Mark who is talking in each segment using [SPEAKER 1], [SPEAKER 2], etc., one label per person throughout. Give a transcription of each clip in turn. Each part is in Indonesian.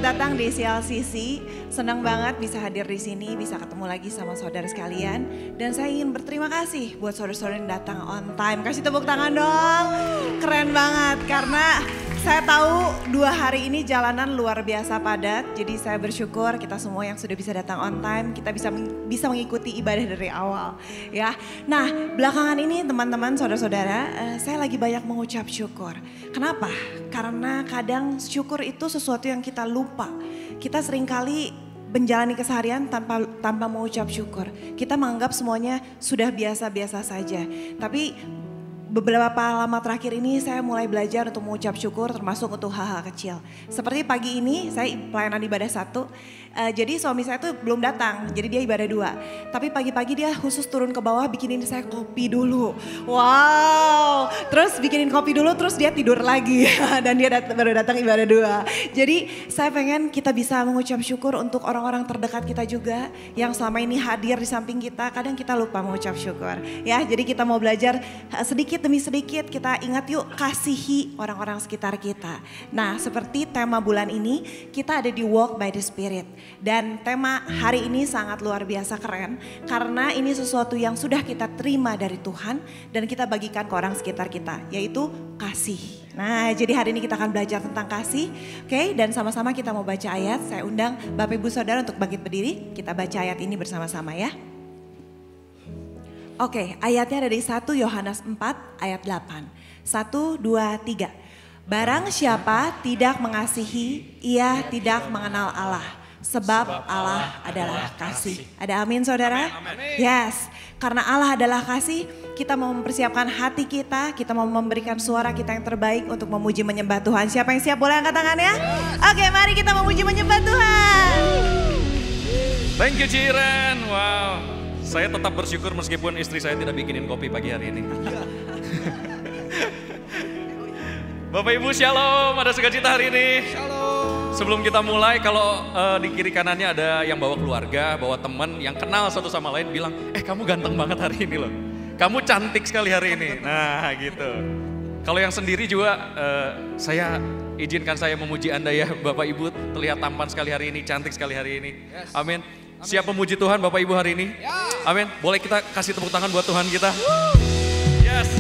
[SPEAKER 1] datang di CLCC. Senang banget bisa hadir di sini, bisa ketemu lagi sama saudara sekalian. Dan saya ingin berterima kasih buat saudara-saudara yang datang on time. Kasih tepuk tangan dong. Keren banget karena saya tahu 2 hari ini jalanan luar biasa padat. Jadi saya bersyukur kita semua yang sudah bisa datang on time, kita bisa mengikuti ibadah dari awal, ya. Nah, belakangan ini teman-teman, saudara-saudara, saya lagi banyak mengucap syukur. Kenapa? Karena kadang syukur itu sesuatu yang kita lupa. Kita seringkali menjalani keseharian tanpa mengucap syukur. Kita menganggap semuanya sudah biasa-biasa saja. Tapi beberapa lama terakhir ini saya mulai belajar untuk mengucap syukur termasuk untuk hal-hal kecil. Seperti pagi ini saya pelayanan ibadah 1. Jadi suami saya tuh belum datang, jadi dia ibadah 2. Tapi pagi-pagi dia khusus turun ke bawah bikinin saya kopi dulu. Wow, terus bikinin kopi dulu terus dia tidur lagi dan dia baru datang ibadah 2. Jadi saya pengen kita bisa mengucap syukur untuk orang-orang terdekat kita juga yang selama ini hadir di samping kita. Kadang kita lupa mengucap syukur, ya. Jadi kita mau belajar sedikit demi sedikit, kita ingat yuk kasihi orang-orang sekitar kita. Nah, seperti tema bulan ini kita ada di Walk by the Spirit. Dan tema hari ini sangat luar biasa keren karena ini sesuatu yang sudah kita terima dari Tuhan dan kita bagikan ke orang sekitar kita, yaitu kasih. Nah, jadi hari ini kita akan belajar tentang kasih, oke? Dan sama-sama kita mau baca ayat. Saya undang Bapak Ibu Saudara untuk bangkit berdiri, kita baca ayat ini bersama-sama ya. Oke, ayatnya dari 1 Yohanes 4 ayat 8. 1, 2, 3. Barang siapa tidak mengasihi, ia tidak mengenal Allah. Sebab Allah adalah kasih. Ada amin saudara?
[SPEAKER 2] Amin.
[SPEAKER 1] Yes, karena Allah adalah kasih, kita mau mempersiapkan hati kita mau memberikan suara kita yang terbaik untuk memuji menyembah Tuhan. Siapa yang siap boleh angkat tangannya? Oke, mari kita memuji menyembah Tuhan.
[SPEAKER 2] Thank you Ciren, wow. Saya tetap bersyukur meskipun istri saya tidak bikinin kopi pagi hari ini. Bapak Ibu Shalom, ada sukacita hari ini.
[SPEAKER 3] Shalom.
[SPEAKER 2] Sebelum kita mulai, kalau di kiri kanannya ada yang bawa keluarga, bawa teman yang kenal satu sama lain bilang, kamu ganteng banget hari ini loh. Kamu cantik sekali hari ini. Nah gitu. Kalau yang sendiri juga, saya izinkan saya memuji Anda ya Bapak Ibu, terlihat tampan sekali hari ini, cantik sekali hari ini.
[SPEAKER 3] Yes.
[SPEAKER 2] Amin. Siap memuji Tuhan Bapak Ibu hari ini?
[SPEAKER 3] Ya.
[SPEAKER 2] Amin. Boleh kita kasih tepuk tangan buat Tuhan kita? Yes.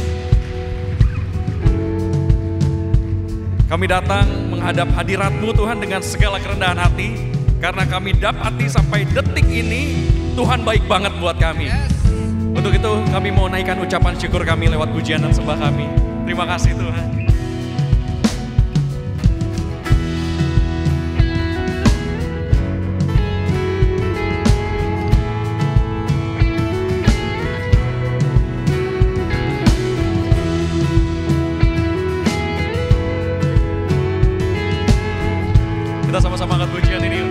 [SPEAKER 2] Kami datang menghadap hadirat-Mu Tuhan dengan segala kerendahan hati. Karena kami dapati sampai detik ini Tuhan baik banget buat kami.
[SPEAKER 3] Yes.
[SPEAKER 2] Untuk itu kami mau naikkan ucapan syukur kami lewat pujian dan sembah kami. Terima kasih Tuhan. Kita sama-sama angkat pujian ini yuk.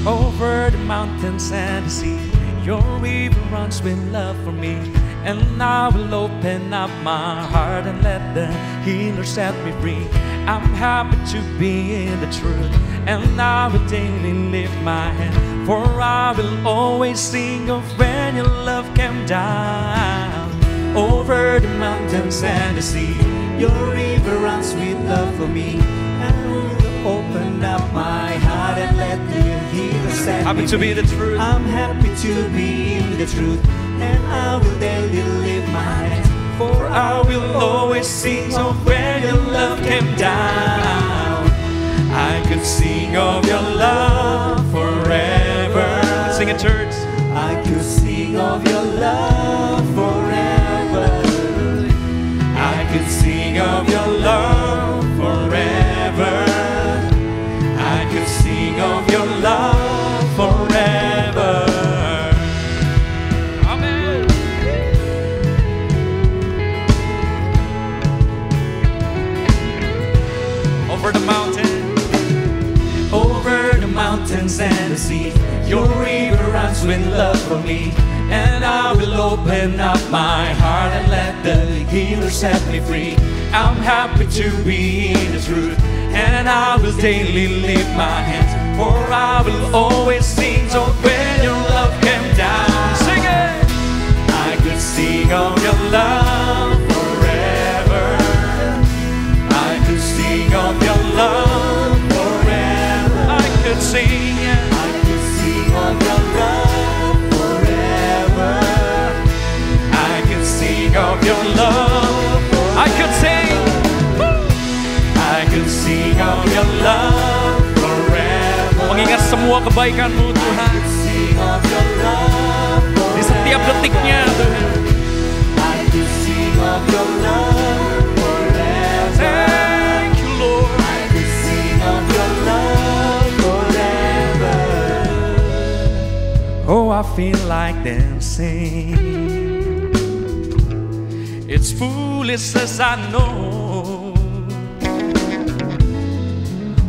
[SPEAKER 2] Over the mountains and the sea, your river runs with love for me. And I will open up my heart and let the healer set me free. I'm happy to be in the truth, and I will daily lift my hand. For I will always sing of when your love came down. Over the mountains and the sea, your river runs with love for me. I will open up my heart and let the healer set me free. Happy to be the truth. I'm happy to be in the truth, and I will daily lift my hands. For I will always sing of when your love came down. I could sing of your love forever. Let's sing it, church. I could sing of your love forever. I could sing of your love forever. I could sing of your love forever. Amen. Over the mountains and the sea, your river runs with love for me. And I will open up my heart and let the healer set me free. I'm happy to be in the truth, and I will daily lift my hands. For I will always sing of when your love came down. Sing it! I could sing of your love forever. I could sing of sing,
[SPEAKER 3] I could sing of your love forever.
[SPEAKER 2] I could sing of your love. I could sing,
[SPEAKER 3] I could sing of your love forever.
[SPEAKER 2] mengingat semua kebaikan-Mu Tuhan,
[SPEAKER 3] Sing of your love
[SPEAKER 2] di setiap detiknya Tuhan.
[SPEAKER 3] I could sing of your love forever.
[SPEAKER 2] Thank you Lord.
[SPEAKER 3] I could sing of your love forever.
[SPEAKER 2] Oh, I feel like dancing. It's foolish as I know,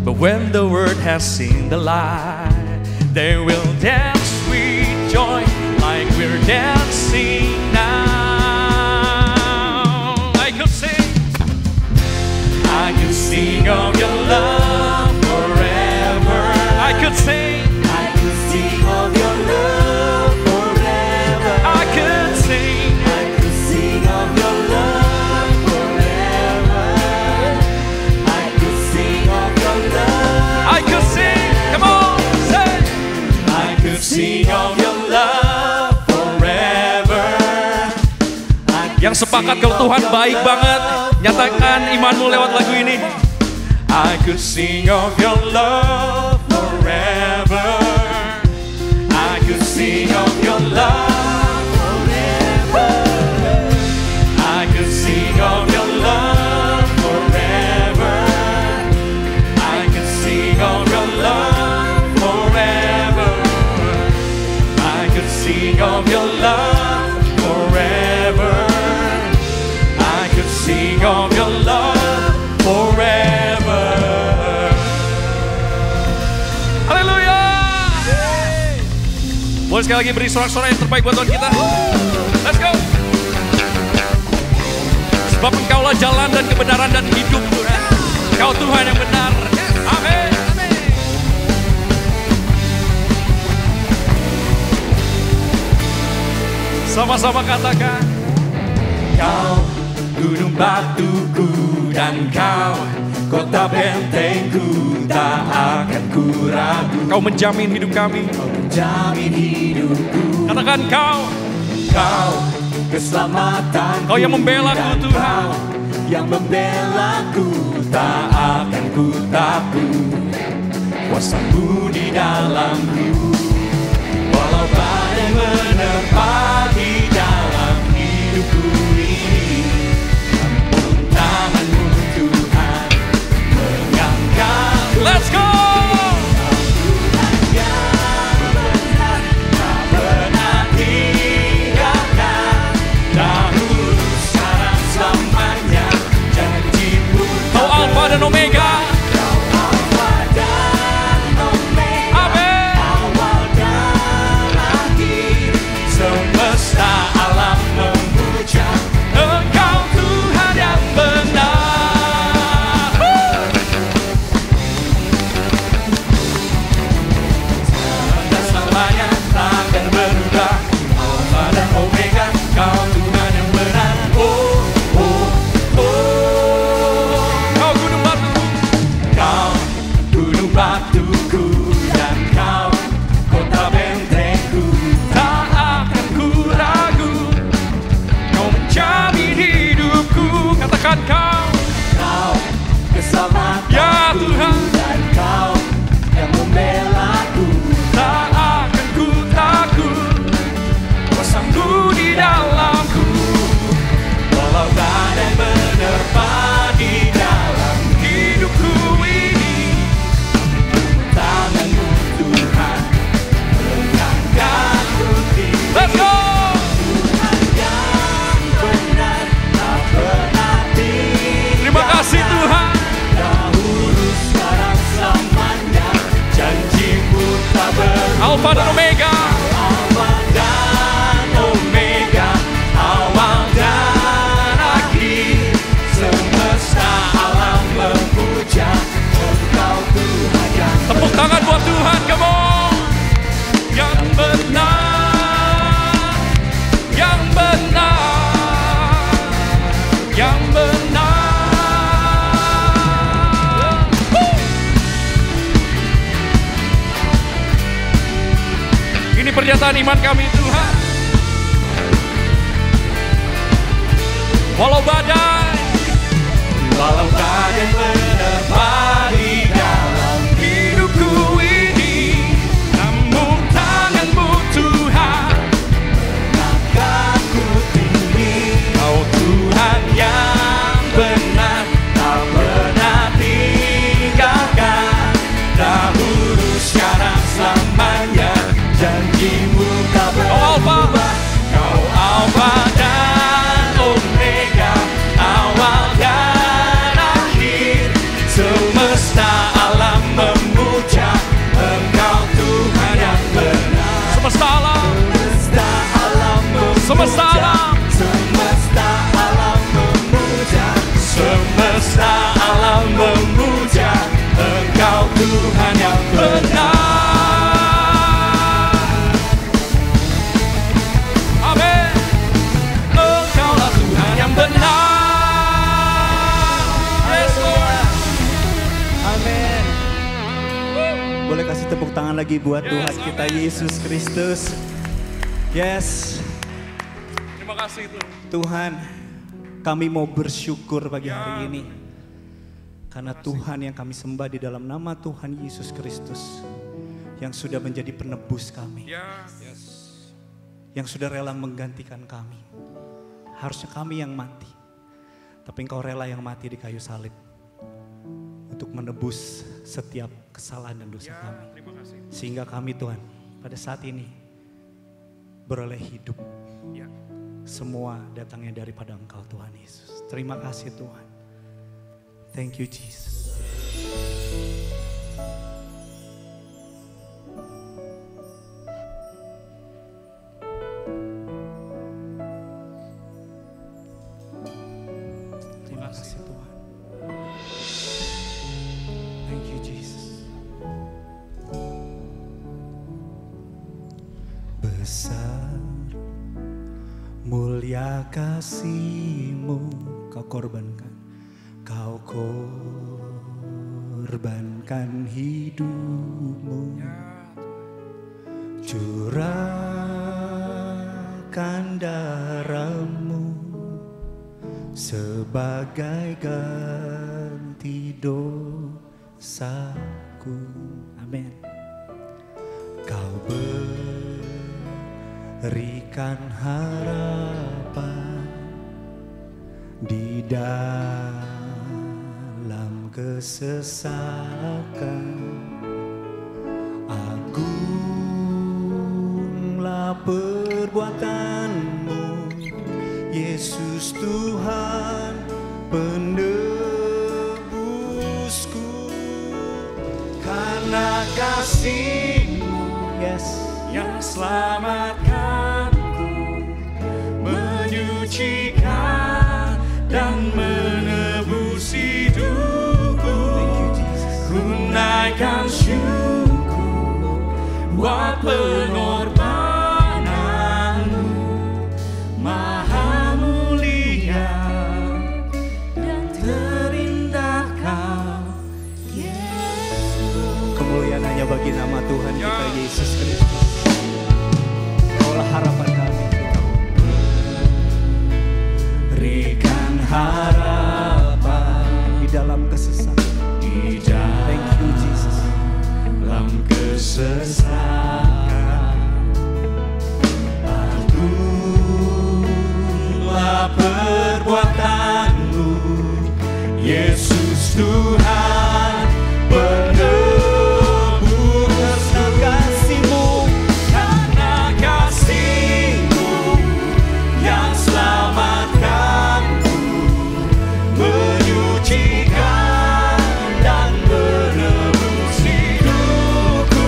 [SPEAKER 2] but when the word has seen the light, they will dance with joy like we're dancing now. I could sing of your love forever. I could sing
[SPEAKER 3] I could sing of your love forever.
[SPEAKER 2] I could sing
[SPEAKER 3] I could sing of your love forever. I could sing of your love.
[SPEAKER 2] I could sing, come on, say
[SPEAKER 3] I could sing of your love forever.
[SPEAKER 2] Yang sepakat kalau Tuhan baik banget, nyatakan imanmu lewat lagu ini. I could sing of your love forever. I could sing of your love forever. I could sing of your love forever. I could sing of your love forever. I could sing of your love forever. I could sing of your love forever. Haleluya. Boleh sekali lagi beri sorak-sorai yang terbaik buat Tuhan kita. Let's go. Sebab Engkaulah jalan dan kebenaran dan hidup Tuhan. Engkau Tuhan yang benar. Amin. Sama-sama katakan, Kau gunung batuku dan Kau kota bentengku, tak akan ku ragu. Kau menjamin hidup kami,
[SPEAKER 3] Kau menjamin hidupku.
[SPEAKER 2] katakan Kau
[SPEAKER 3] Keselamatan.
[SPEAKER 2] Kau yang membelaku Tuhan,
[SPEAKER 3] yang membelaku, tak akan ku takut. Kuasa-Mu di dalamku, walau badai menerpa di dalam hidupku ini. Namun tangan-Mu Tuhan mengangkat.
[SPEAKER 2] let's go. Kau Alfa dan Omega. Amin.
[SPEAKER 3] Semesta alam memuja
[SPEAKER 2] Engkau Tuhan yang benar.
[SPEAKER 3] dan selamanya takkan berubah. Alfa dan Omega, Kau Tuhan yang benar. Oh, oh, oh.
[SPEAKER 2] Kau gunung batu,
[SPEAKER 3] Kau gunung batuku dan Kau kota bentengku.
[SPEAKER 2] tak akan ku ragu. Kau menjamin hidupku, katakan Kau.
[SPEAKER 3] Kau keselamatan
[SPEAKER 2] Ya Tuhan,
[SPEAKER 3] dan Kau yang membelaku.
[SPEAKER 2] tak akan ku takut. Kuasa-Mu di dalamku,
[SPEAKER 3] Walau badai menerpa di dalam
[SPEAKER 2] hidupku ini.
[SPEAKER 3] tangan-Mu Tuhan mengangkatku tinggi.
[SPEAKER 2] Let's go.
[SPEAKER 3] Yang benar tak pernah tinggal.
[SPEAKER 2] Terima kasih Tuhan.
[SPEAKER 3] Dahulu sekarang selamanya, janji-Mu tak berubah.
[SPEAKER 2] Alfa dan Omega.
[SPEAKER 3] Alfa dan Omega, awal dan akhir. Semesta alam memuja Engkau Tuhan yang
[SPEAKER 2] Tepuk tangan buat Tuhan, come on. Yang benar, yang benar, yang benar. pernyataan iman kami Tuhan. Walau badai menerpa di dalam hidupku ini, namun tangan-Mu Tuhan
[SPEAKER 3] Langkahku tinggi,
[SPEAKER 2] Kau Tuhan yang benar, tak pernah tinggalkan. Dahulu, sekarang, selamanya,
[SPEAKER 3] janji-Mu tak berubah.
[SPEAKER 2] Kau Alfa dan Omega, awal dan akhir. Semesta alam memuja Engkau Tuhan yang benar. Semesta alam,
[SPEAKER 3] Semesta alam
[SPEAKER 2] semesta
[SPEAKER 3] memuja,
[SPEAKER 2] alam,
[SPEAKER 3] semesta alam memuja,
[SPEAKER 2] semesta alam memuja Engkau Tuhan yang benar. Amin. Engkaulah Tuhan yang benar. Yes, Lord.
[SPEAKER 3] Amin. Boleh kasih tepuk tangan lagi buat
[SPEAKER 2] Yes,
[SPEAKER 3] Tuhan kita
[SPEAKER 2] amin.
[SPEAKER 3] Yesus Kristus. Yes,
[SPEAKER 2] Terima kasih
[SPEAKER 3] Tuhan, kami mau bersyukur pagi hari ini. Karena Tuhan yang kami sembah di dalam nama Tuhan Yesus Kristus, yang sudah menjadi penebus kami, yang sudah rela menggantikan kami. Harusnya kami yang mati, tapi Engkau rela yang mati di kayu salib untuk menebus setiap kesalahan dan dosa kami. Sehingga kami Tuhan pada saat ini beroleh hidup. Semua datangnya daripada Engkau Tuhan Yesus. Terima kasih Tuhan. Thank you Jesus. Terima kasih Tuhan. Thank you Jesus. Besar mulia kasih-Mu, Kau korbankan. Kau korbankan hidup-Mu, curahkan darah-Mu sebagai ganti dosaku. Amin. Kau berikan harapan di dalam kesesakan. Agunglah perbuatan-Mu, Yesus Tuhan penebusku. Karena kasih-Mu, yes, yang selamatkanku, menyucikan dan menebus hidupku. Ku naikkan syukur buat pengorbanan-Mu, maha mulia dan terindah Kau, Yesus. Kemuliaan hanya bagi nama Tuhan kita Yesus Kristus. Kaulah harapan kami. Berikan harapan di dalam kesesakan. Thank you Jesus. Dalam kesesakan, agunglah perbuatan-Mu, Yesus Tuhan penebus. Kasih-Mu, karena kasih-Mu yang selamatkanku, menyucikan dan menebus hidupku.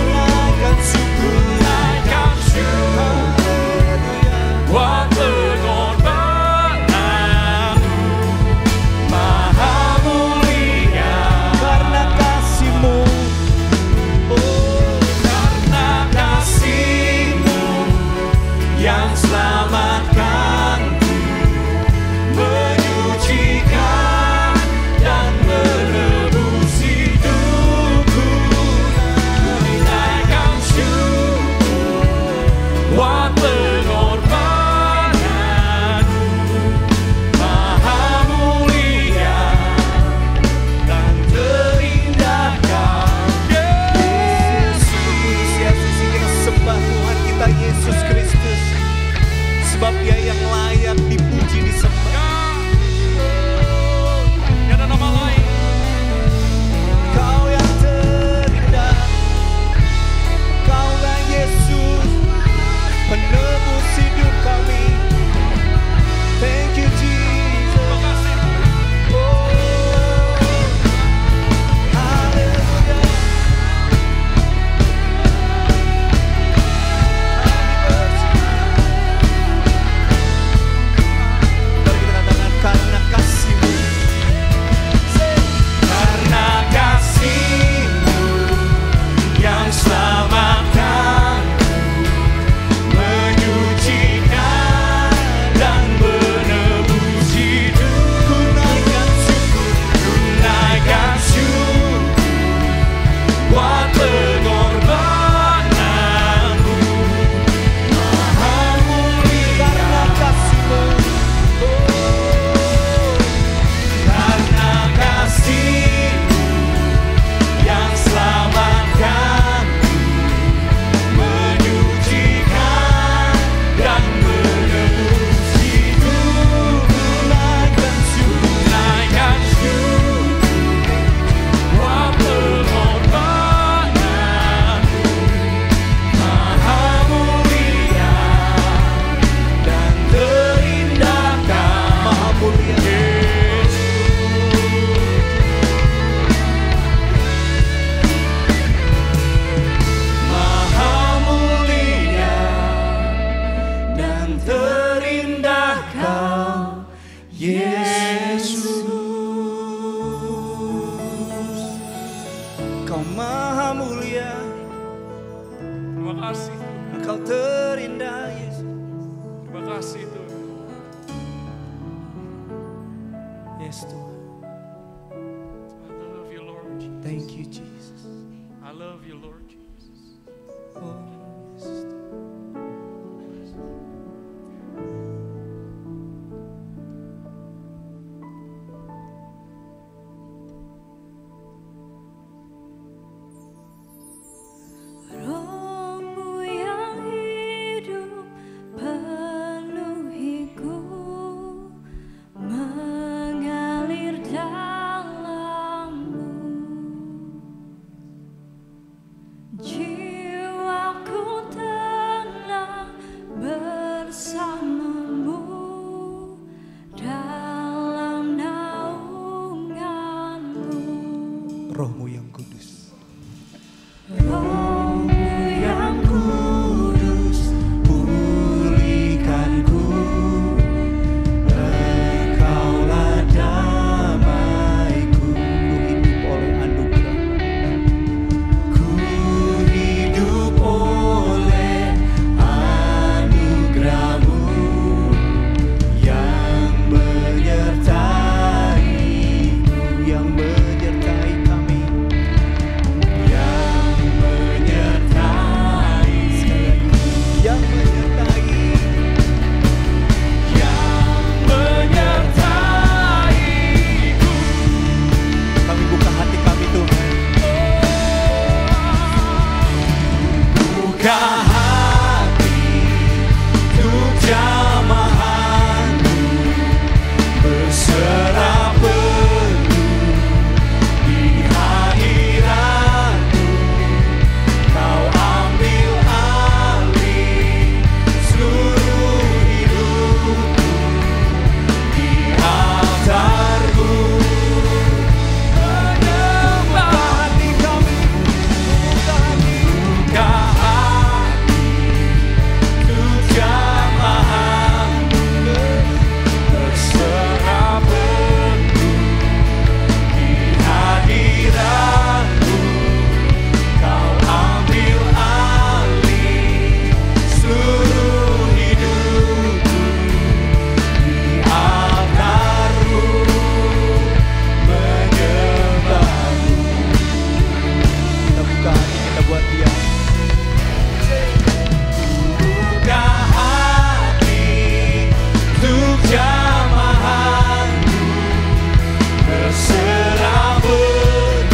[SPEAKER 2] kasih Tuhan.
[SPEAKER 3] Engkau terindah Yesus.
[SPEAKER 2] Terima kasih Tuhan.
[SPEAKER 3] Yes Tuhan.
[SPEAKER 2] I love you Lord Jesus.
[SPEAKER 3] Thank you Jesus.
[SPEAKER 2] I love you Lord Jesus.
[SPEAKER 3] Oh yes.
[SPEAKER 4] Roh-Mu yang hidup penuhiku, mengalir dalammu. Jiwaku tenang bersamamu dalam naunganmu.
[SPEAKER 3] Roh-Mu yang kudus.
[SPEAKER 4] Roh-Mu yang kudus,
[SPEAKER 3] Pulihkanku. Engkaulah damaiku. Ku hidup oleh anugerah-Mu yang menyertai-Ku, yang menyertai kami, yang menyertai, yang menyertai, yang menyertai-Ku. Kami buka hati kami Tuhan. Buka hati untuk jamahan-Mu, berserah penuh di hadirat-Mu. Kau ambil alih seluruh hidupku di altar-Mu. Menyembah hati kami, buka hati untuk jamahan-Mu, berserah penuh di hadirat-Mu. Kau ambil alih seluruh hidupku di altar-Mu, menyembah-Mu. Kita buka hati kita buat Dia. Buka hati untuk jamahan-Mu, berserah penuh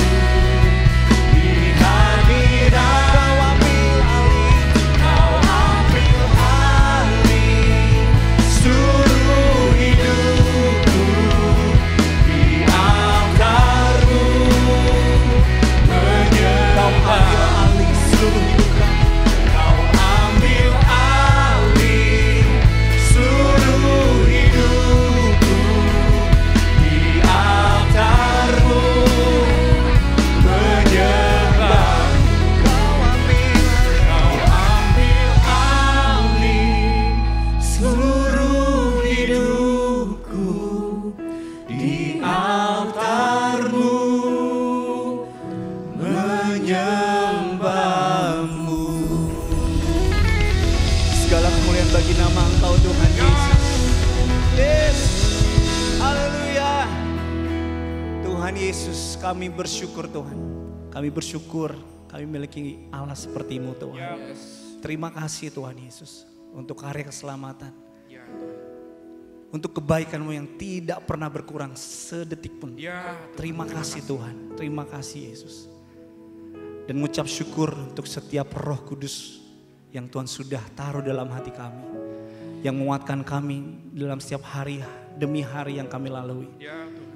[SPEAKER 3] di hadirat. Kau ambil alih seluruh hidupku di altar-Mu, menyembah. Kau ambil alih seluruh hidupku di altar-Mu, menyembah. Kau ambil alih seluruh hidupku di altar-Mu, menyembah-Mu. Segala kemuliaan bagi nama Engkau Tuhan Yesus. Yes. Haleluya. Tuhan Yesus, kami bersyukur Tuhan. Kami bersyukur kami memiliki Allah seperti-Mu Tuhan. Terima kasih Tuhan Yesus untuk karya keselamatan. Untuk kebaikan-Mu yang tidak pernah berkurang sedetik pun. Terima kasih Tuhan. Terima kasih Yesus. Dan mengucap syukur untuk setiap Roh Kudus yang Tuhan sudah taruh dalam hati kami. Yang menguatkan kami dalam setiap hari demi hari yang kami lalui.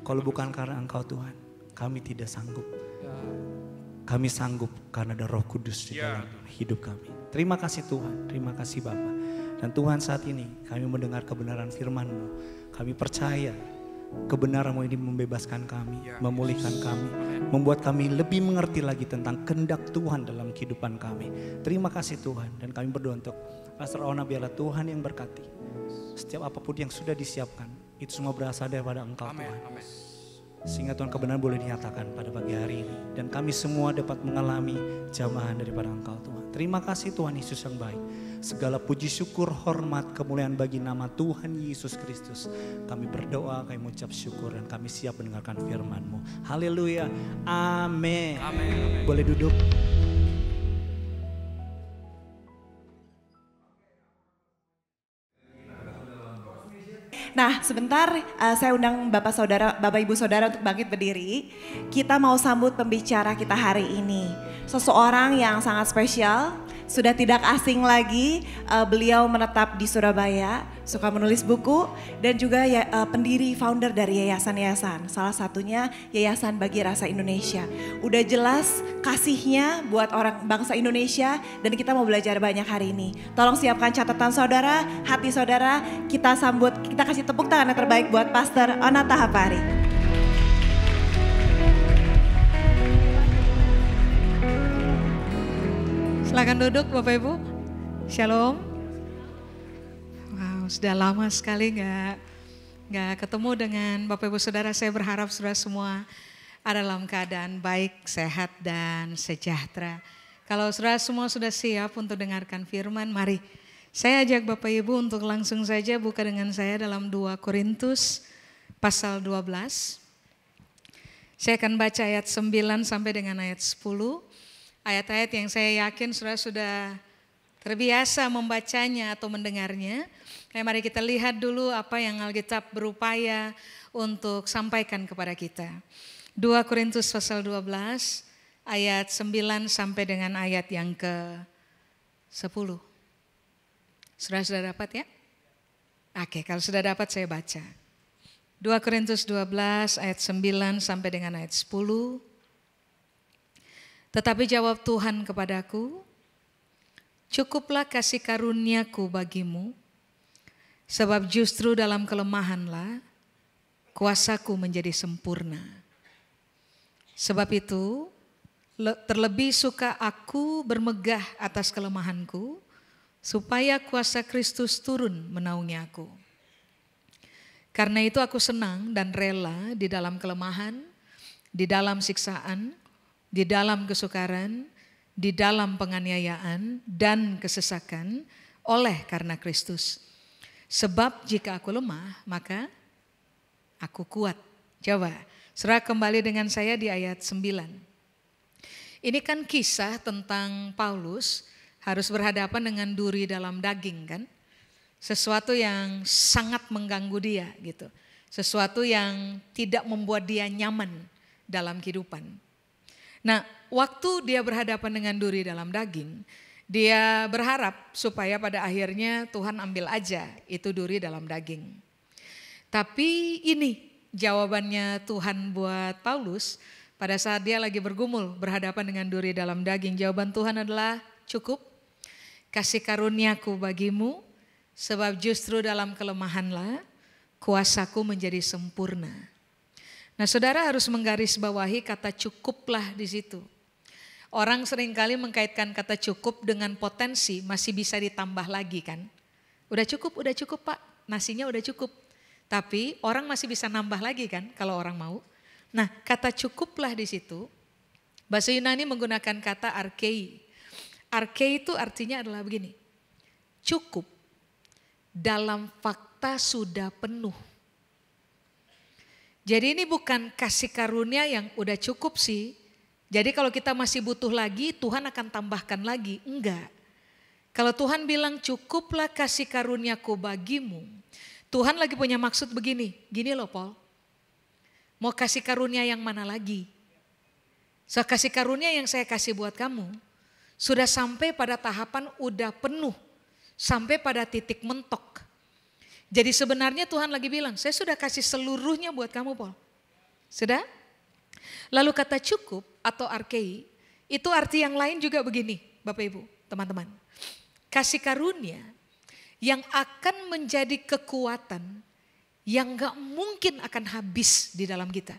[SPEAKER 3] Kalau bukan karena Engkau Tuhan, kami tidak sanggup. Kami sanggup karena ada Roh Kudus di dalam hidup kami. Terima kasih Tuhan, terima kasih Bapa. Dan Tuhan saat ini kami mendengar kebenaran firman-Mu. Kami percaya kebenaran-Mu ini membebaskan kami, memulihkan kami, membuat kami lebih mengerti lagi tentang kehendak Tuhan dalam kehidupan kami. Terima kasih Tuhan, dan kami berdoa untuk Pastor Ona, biarlah Tuhan yang berkati. Setiap apapun yang sudah disiapkan, itu semua berasal daripada Engkau Tuhan. Sehingga Tuhan kebenaran boleh dinyatakan pada pagi hari ini. Dan kami semua dapat mengalami jamahan daripada Engkau Tuhan. Terima kasih Tuhan Yesus yang baik. Segala puji syukur, hormat, kemuliaan bagi nama Tuhan Yesus Kristus. Kami berdoa, kami mengucap syukur dan kami siap mendengarkan firman-Mu. Haleluya. Amin.
[SPEAKER 2] Amin.
[SPEAKER 3] Boleh duduk.
[SPEAKER 1] Nah, sebentar saya undang Bapak Ibu Saudara untuk bangkit berdiri. Kita mau sambut pembicara kita hari ini. Seseorang yang sangat spesial, sudah tidak asing lagi. Beliau menetap di Surabaya, suka menulis buku dan juga pendiri founder dari yayasan-yayasan. Salah satunya Yayasan Bagi Rasa Indonesia. Udah jelas kasihnya buat orang bangsa Indonesia dan kita mau belajar banyak hari ini. Tolong siapkan catatan saudara, hati saudara. Kita sambut, kita kasih tepuk tangan yang terbaik buat Pastor Onata Hapari.
[SPEAKER 5] Silakan duduk Bapak Ibu. Shalom. Wow, sudah lama sekali nggak ketemu dengan Bapak Ibu Saudara. Saya berharap saudara semua ada dalam keadaan baik, sehat dan sejahtera. Kalau saudara semua sudah siap untuk dengarkan firman, mari saya ajak Bapak Ibu untuk langsung saja buka dengan saya dalam 2 Korintus pasal 12. Saya akan baca ayat 9 sampai dengan ayat 10. Ayat-ayat yang saya yakin saudara sudah terbiasa membacanya atau mendengarnya. Mari kita lihat dulu apa yang Alkitab berupaya untuk sampaikan kepada kita. 2 Korintus pasal 12 ayat 9 sampai dengan ayat yang ke-10. Saudara sudah dapat ya? Oke, kalau sudah dapat saya baca. 2 Korintus 12 ayat 9 sampai dengan ayat 10. Tetapi jawab Tuhan kepadaku, cukuplah kasih karuniaku bagimu, sebab justru dalam kelemahanlah kuasaku menjadi sempurna. Sebab itu terlebih suka aku bermegah atas kelemahanku, supaya kuasa Kristus turun menaungi aku. Karena itu aku senang dan rela di dalam kelemahan, di dalam siksaan, di dalam kesukaran, di dalam penganiayaan dan kesesakan oleh karena Kristus. Sebab jika aku lemah, maka aku kuat. Coba, saudara kembali dengan saya di ayat 9. Ini kan kisah tentang Paulus harus berhadapan dengan duri dalam daging kan. Sesuatu yang sangat mengganggu dia gitu. Sesuatu yang tidak membuat dia nyaman dalam kehidupan. Nah, waktu dia berhadapan dengan duri dalam daging, dia berharap supaya pada akhirnya Tuhan ambil aja itu duri dalam daging. Tapi ini jawabannya Tuhan buat Paulus pada saat dia lagi bergumul berhadapan dengan duri dalam daging. Jawaban Tuhan adalah cukup kasih karuniaku bagimu, sebab justru dalam kelemahanlah kuasaku menjadi sempurna. Nah, saudara harus menggarisbawahi kata cukuplah di situ. Orang seringkali mengkaitkan kata cukup dengan potensi masih bisa ditambah lagi kan. Udah cukup Pak, nasinya udah cukup. Tapi orang masih bisa nambah lagi kan kalau orang mau. Nah, kata cukuplah di situ, bahasa Yunani menggunakan kata arkei. Arkei itu artinya adalah begini, cukup dalam fakta sudah penuh. Jadi ini bukan kasih karunia yang udah cukup sih. Jadi kalau kita masih butuh lagi, Tuhan akan tambahkan lagi. Enggak. Kalau Tuhan bilang cukuplah kasih karuniaku bagimu, Tuhan lagi punya maksud begini. Gini loh Paul, mau kasih karunia yang mana lagi? So kasih karunia yang saya kasih buat kamu, sudah sampai pada tahapan udah penuh. Sampai pada titik mentok. Jadi sebenarnya Tuhan lagi bilang, saya sudah kasih seluruhnya buat kamu Paul. Sudah? Lalu kata cukup atau arkei, itu arti yang lain juga begini Bapak Ibu, teman-teman. Kasih karunia yang akan menjadi kekuatan yang gak mungkin akan habis di dalam kita.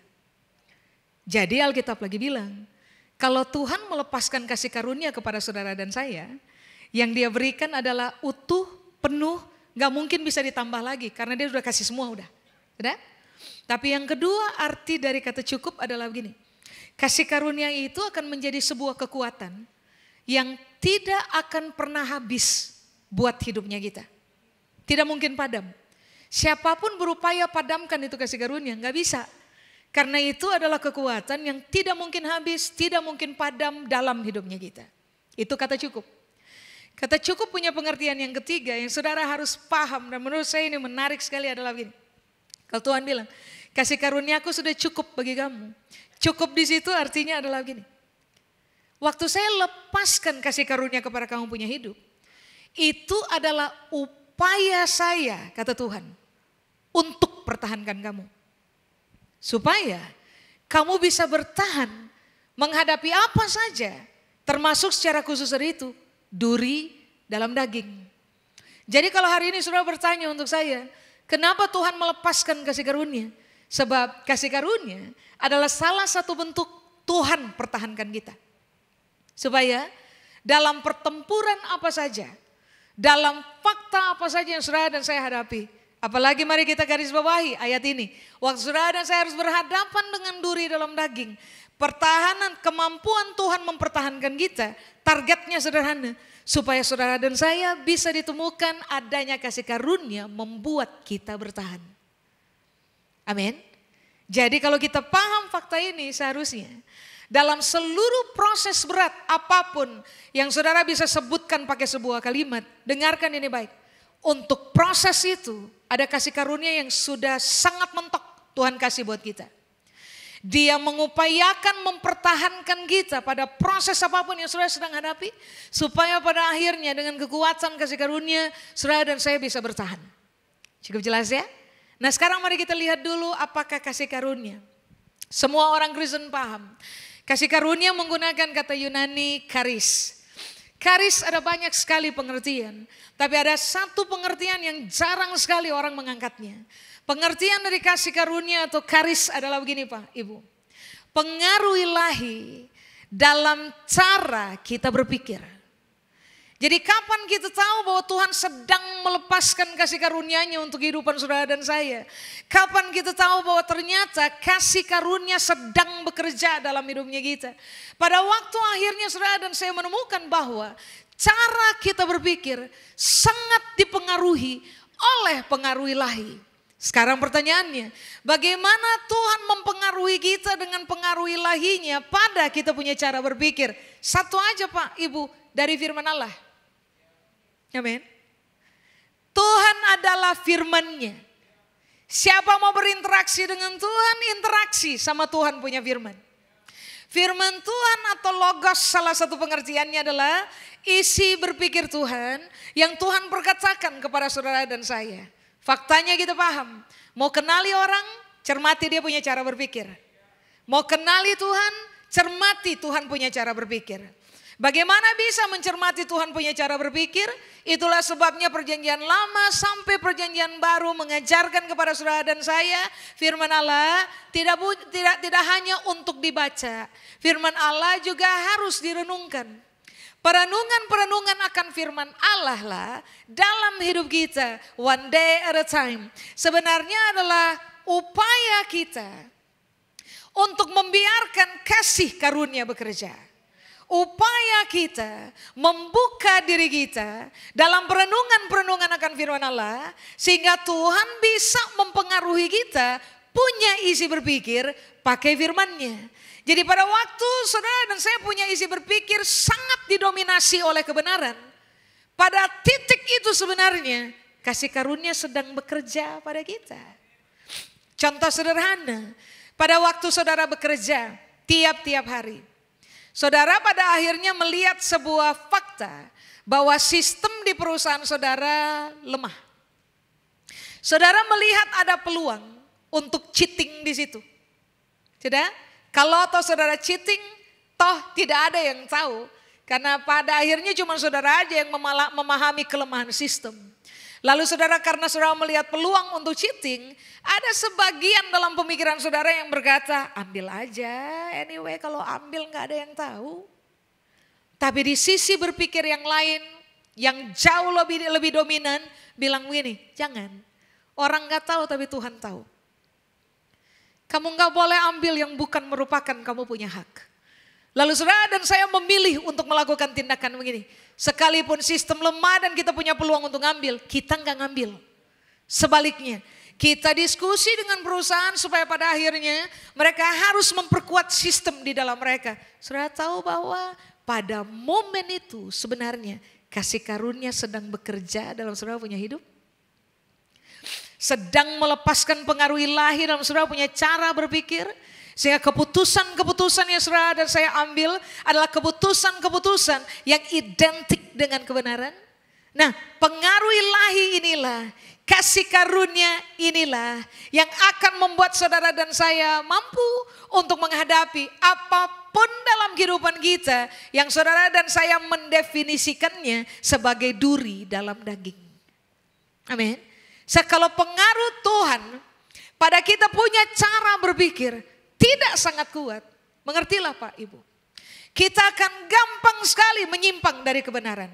[SPEAKER 5] Jadi Alkitab lagi bilang, kalau Tuhan melepaskan kasih karunia kepada saudara dan saya, yang dia berikan adalah utuh, penuh, gak mungkin bisa ditambah lagi karena dia sudah kasih semua udah. Tapi yang kedua, arti dari kata cukup adalah begini. Kasih karunia itu akan menjadi sebuah kekuatan yang tidak akan pernah habis buat hidupnya kita. Tidak mungkin padam. Siapapun berupaya padamkan itu kasih karunia, nggak bisa. Karena itu adalah kekuatan yang tidak mungkin habis, tidak mungkin padam dalam hidupnya kita. Itu kata cukup. Kata cukup punya pengertian yang ketiga yang saudara harus paham, dan menurut saya ini menarik sekali adalah begini. Kalau Tuhan bilang, kasih karuniaku sudah cukup bagi kamu. Cukup di situ artinya adalah begini. Waktu saya lepaskan kasih karunia kepada kamu punya hidup, itu adalah upaya saya, kata Tuhan, untuk pertahankan kamu. Supaya kamu bisa bertahan menghadapi apa saja, termasuk secara khusus dari itu, duri dalam daging. Jadi kalau hari ini saudara bertanya untuk saya, kenapa Tuhan melepaskan kasih karunia? Sebab kasih karunia adalah salah satu bentuk Tuhan pertahankan kita. Supaya dalam pertempuran apa saja, dalam fakta apa saja yang saudara dan saya hadapi. Apalagi mari kita garis bawahi ayat ini. Waktu saudara dan saya harus berhadapan dengan duri dalam daging. Pertahanan, kemampuan Tuhan mempertahankan kita, targetnya sederhana. Supaya saudara dan saya bisa ditemukan adanya kasih karunia membuat kita bertahan. Amin. Jadi kalau kita paham fakta ini seharusnya dalam seluruh proses berat apapun yang saudara bisa sebutkan pakai sebuah kalimat, dengarkan ini baik. Untuk proses itu ada kasih karunia yang sudah sangat mentok Tuhan kasih buat kita. Dia mengupayakan mempertahankan kita pada proses apapun yang saudara sedang hadapi. Supaya pada akhirnya dengan kekuatan kasih karunia saudara dan saya bisa bertahan. Cukup jelas ya? Nah sekarang mari kita lihat dulu apakah kasih karunia. Semua orang Kristen paham. Kasih karunia menggunakan kata Yunani karis. Karis ada banyak sekali pengertian. Tapi ada satu pengertian yang jarang sekali orang mengangkatnya. Pengertian dari kasih karunia atau karis adalah begini Pak, Ibu. Pengaruh ilahi dalam cara kita berpikir. Jadi kapan kita tahu bahwa Tuhan sedang melepaskan kasih karunia-Nya untuk kehidupan saudara dan saya? Kapan kita tahu bahwa ternyata kasih karunia sedang bekerja dalam hidupnya kita? Pada waktu akhirnya saudara dan saya menemukan bahwa cara kita berpikir sangat dipengaruhi oleh pengaruh ilahi. Sekarang pertanyaannya, bagaimana Tuhan mempengaruhi kita dengan pengaruh ilahinya pada kita punya cara berpikir? Satu aja Pak, Ibu, dari firman Allah. Amin. Tuhan adalah firman-Nya. Siapa mau berinteraksi dengan Tuhan, interaksi sama Tuhan punya firman. Firman Tuhan atau logos salah satu pengertiannya adalah isi berpikir Tuhan yang Tuhan perkatakan kepada saudara dan saya. Faktanya kita paham, mau kenali orang, cermati dia punya cara berpikir. Mau kenali Tuhan, cermati Tuhan punya cara berpikir. Bagaimana bisa mencermati Tuhan punya cara berpikir? Itulah sebabnya perjanjian lama sampai perjanjian baru mengajarkan kepada saudara dan saya firman Allah tidak hanya untuk dibaca. Firman Allah juga harus direnungkan. Perenungan-perenungan akan firman Allah lah dalam hidup kita one day at a time. Sebenarnya adalah upaya kita untuk membiarkan kasih karunia bekerja. Upaya kita membuka diri kita dalam perenungan-perenungan akan firman Allah sehingga Tuhan bisa mempengaruhi kita punya isi berpikir pakai firman-Nya. Jadi pada waktu saudara dan saya punya isi berpikir sangat didominasi oleh kebenaran. Pada titik itu sebenarnya kasih karunia sedang bekerja pada kita. Contoh sederhana, pada waktu saudara bekerja tiap-tiap hari. Saudara pada akhirnya melihat sebuah fakta bahwa sistem di perusahaan saudara lemah. Saudara melihat ada peluang untuk cheating di situ. Tidak? Kalau toh saudara cheating, toh tidak ada yang tahu. Karena pada akhirnya cuma saudara aja yang memahami kelemahan sistem. Lalu saudara karena saudara melihat peluang untuk cheating, ada sebagian dalam pemikiran saudara yang berkata, ambil aja anyway kalau ambil gak ada yang tahu. Tapi di sisi berpikir yang lain, yang jauh lebih dominan, bilang begini, jangan. Orang gak tahu tapi Tuhan tahu. Kamu nggak boleh ambil yang bukan merupakan kamu punya hak. Lalu saudara dan saya memilih untuk melakukan tindakan begini. Sekalipun sistem lemah dan kita punya peluang untuk ngambil, kita nggak ngambil. Sebaliknya, kita diskusi dengan perusahaan supaya pada akhirnya mereka harus memperkuat sistem di dalam mereka. Saudara tahu bahwa pada momen itu sebenarnya kasih karunia sedang bekerja dalam saudara punya hidup. Sedang melepaskan pengaruh ilahi dalam saudara punya cara berpikir. Sehingga keputusan-keputusan yang saudara dan saya ambil adalah keputusan-keputusan yang identik dengan kebenaran. Nah, pengaruh ilahi inilah, kasih karunia inilah yang akan membuat saudara dan saya mampu untuk menghadapi apapun dalam kehidupan kita yang saudara dan saya mendefinisikannya sebagai duri dalam daging. Amin. Kalau pengaruh Tuhan pada kita punya cara berpikir tidak sangat kuat, mengertilah Pak Ibu. Kita akan gampang sekali menyimpang dari kebenaran.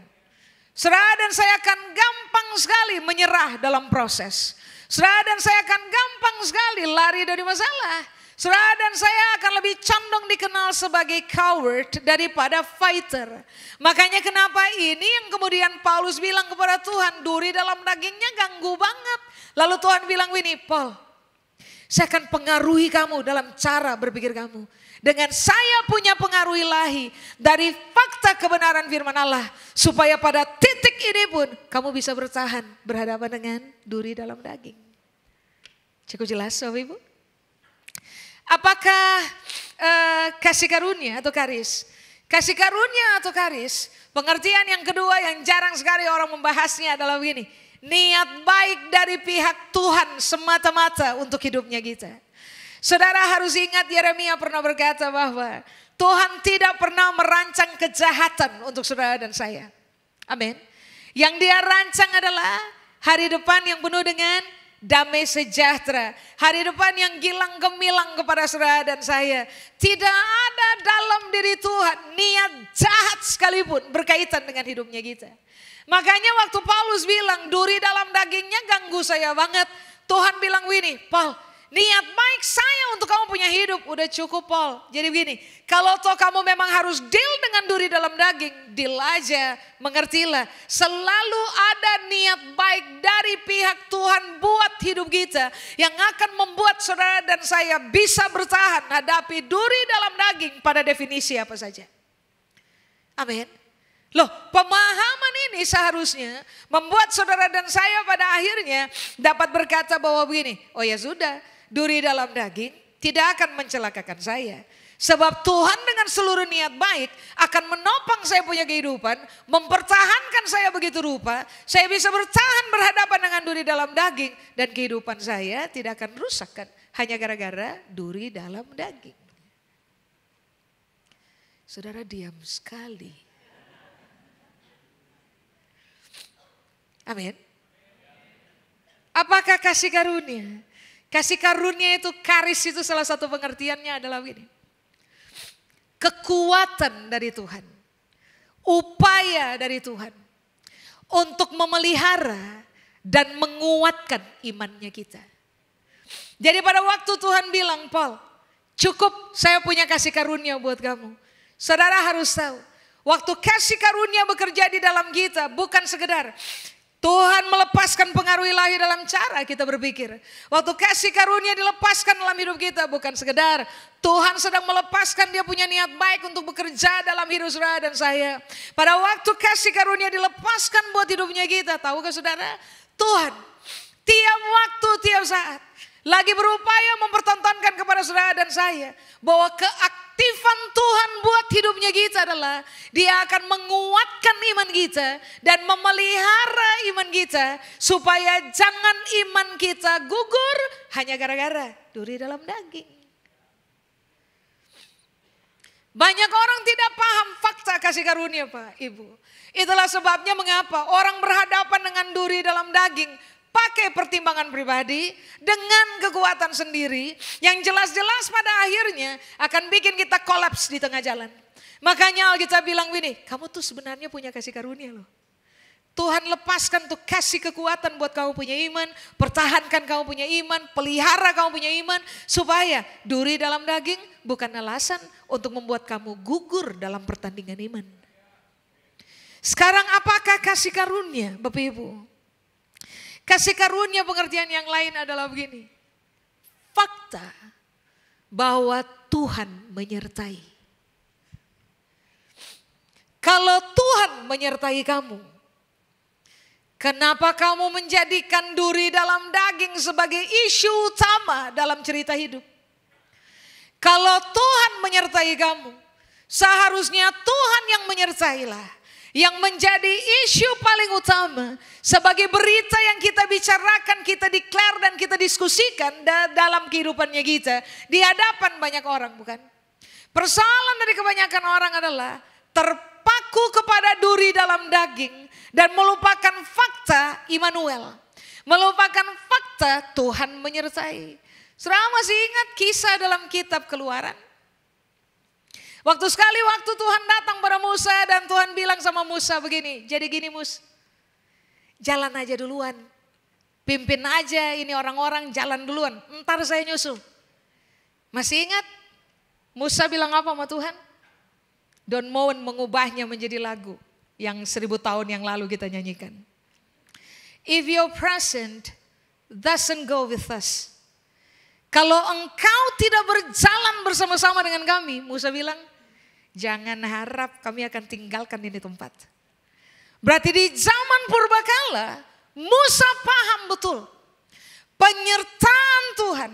[SPEAKER 5] Saudara dan saya akan gampang sekali menyerah dalam proses. Saudara dan saya akan gampang sekali lari dari masalah. Saudara dan saya akan lebih condong dikenal sebagai coward daripada fighter. Makanya kenapa ini yang kemudian Paulus bilang kepada Tuhan, duri dalam dagingnya ganggu banget. Lalu Tuhan bilang begini, Paul, saya akan pengaruhi kamu dalam cara berpikir kamu. Dengan saya punya pengaruh ilahi dari fakta kebenaran firman Allah. Supaya pada titik ini pun kamu bisa bertahan berhadapan dengan duri dalam daging. Cukup jelas Bapak Ibu? Apakah kasih karunia atau karis? Kasih karunia atau karis, pengertian yang kedua yang jarang sekali orang membahasnya adalah begini. Niat baik dari pihak Tuhan semata-mata untuk hidupnya kita. Saudara harus ingat Yeremia pernah berkata bahwa Tuhan tidak pernah merancang kejahatan untuk saudara dan saya. Amin. Yang dia rancang adalah hari depan yang penuh dengan damai sejahtera. Hari depan yang gilang gemilang kepada saudara dan saya. Tidak ada dalam diri Tuhan niat jahat sekalipun berkaitan dengan hidupnya kita. Makanya waktu Paulus bilang duri dalam dagingnya ganggu saya banget. Tuhan bilang begini, Paul, niat baik saya untuk kamu punya hidup udah cukup Paul. Jadi begini, kalau toh kamu memang harus deal dengan duri dalam daging, deal aja, mengertilah. Selalu ada niat baik dari pihak Tuhan buat hidup kita yang akan membuat saudara dan saya bisa bertahan hadapi duri dalam daging pada definisi apa saja. Amin. Loh, pemahaman ini seharusnya membuat saudara dan saya pada akhirnya dapat berkata bahwa begini, oh ya sudah, duri dalam daging tidak akan mencelakakan saya. Sebab Tuhan dengan seluruh niat baik akan menopang saya punya kehidupan, mempertahankan saya begitu rupa, saya bisa bertahan berhadapan dengan duri dalam daging dan kehidupan saya tidak akan rusak kan, hanya gara-gara duri dalam daging. Saudara diam sekali. Amin. Apakah kasih karunia? Kasih karunia itu, karis itu salah satu pengertiannya adalah ini. Kekuatan dari Tuhan. Upaya dari Tuhan. Untuk memelihara dan menguatkan imannya kita. Jadi pada waktu Tuhan bilang, Paul, cukup saya punya kasih karunia buat kamu. Saudara harus tahu, waktu kasih karunia bekerja di dalam kita bukan sekedar Tuhan melepaskan pengaruh ilahi dalam cara kita berpikir. Waktu kasih karunia dilepaskan dalam hidup kita bukan sekedar Tuhan sedang melepaskan dia punya niat baik untuk bekerja dalam hidup saudara dan saya. Pada waktu kasih karunia dilepaskan buat hidupnya kita, tahukah saudara? Tuhan tiap waktu, tiap saat lagi berupaya mempertontonkan kepada saudara dan saya bahwa keaktifan Tuhan buat hidupnya kita adalah dia akan menguatkan iman kita dan memelihara iman kita supaya jangan iman kita gugur hanya gara-gara duri dalam daging. Banyak orang tidak paham fakta kasih karunia Pak Ibu. Itulah sebabnya mengapa orang berhadapan dengan duri dalam daging pakai pertimbangan pribadi dengan kekuatan sendiri yang jelas-jelas pada akhirnya akan bikin kita kolaps di tengah jalan. Makanya Alkitab bilang gini, kamu tuh sebenarnya punya kasih karunia loh. Tuhan lepaskan untuk kasih kekuatan buat kamu punya iman. Pertahankan kamu punya iman. Pelihara kamu punya iman. Supaya duri dalam daging bukan alasan untuk membuat kamu gugur dalam pertandingan iman. Sekarang apakah kasih karunia Bapak Ibu? Kasih karunia pengertian yang lain adalah begini. Fakta bahwa Tuhan menyertai. Kalau Tuhan menyertai kamu, kenapa kamu menjadikan duri dalam daging sebagai isu utama dalam cerita hidup? Kalau Tuhan menyertai kamu, seharusnya Tuhan yang menyertailah, yang menjadi isu paling utama sebagai berita yang kita bicarakan, kita declare dan kita diskusikan dalam kehidupannya kita di hadapan banyak orang, bukan? Persoalan dari kebanyakan orang adalah terpaku kepada duri dalam daging dan melupakan fakta Immanuel. Melupakan fakta Tuhan menyertai. Saudara masih ingat kisah dalam kitab Keluaran? Waktu Tuhan datang pada Musa dan Tuhan bilang sama Musa begini. Jadi gini Mus, jalan aja duluan. Pimpin aja ini orang-orang, jalan duluan. Ntar saya nyusul. Masih ingat Musa bilang apa sama Tuhan? Don Moen mengubahnya menjadi lagu yang 1000 tahun yang lalu kita nyanyikan. If your present doesn't go with us. Kalau engkau tidak berjalan bersama-sama dengan kami, Musa bilang, jangan harap kami akan tinggalkan ini tempat. Berarti di zaman purbakala, Musa paham betul penyertaan Tuhan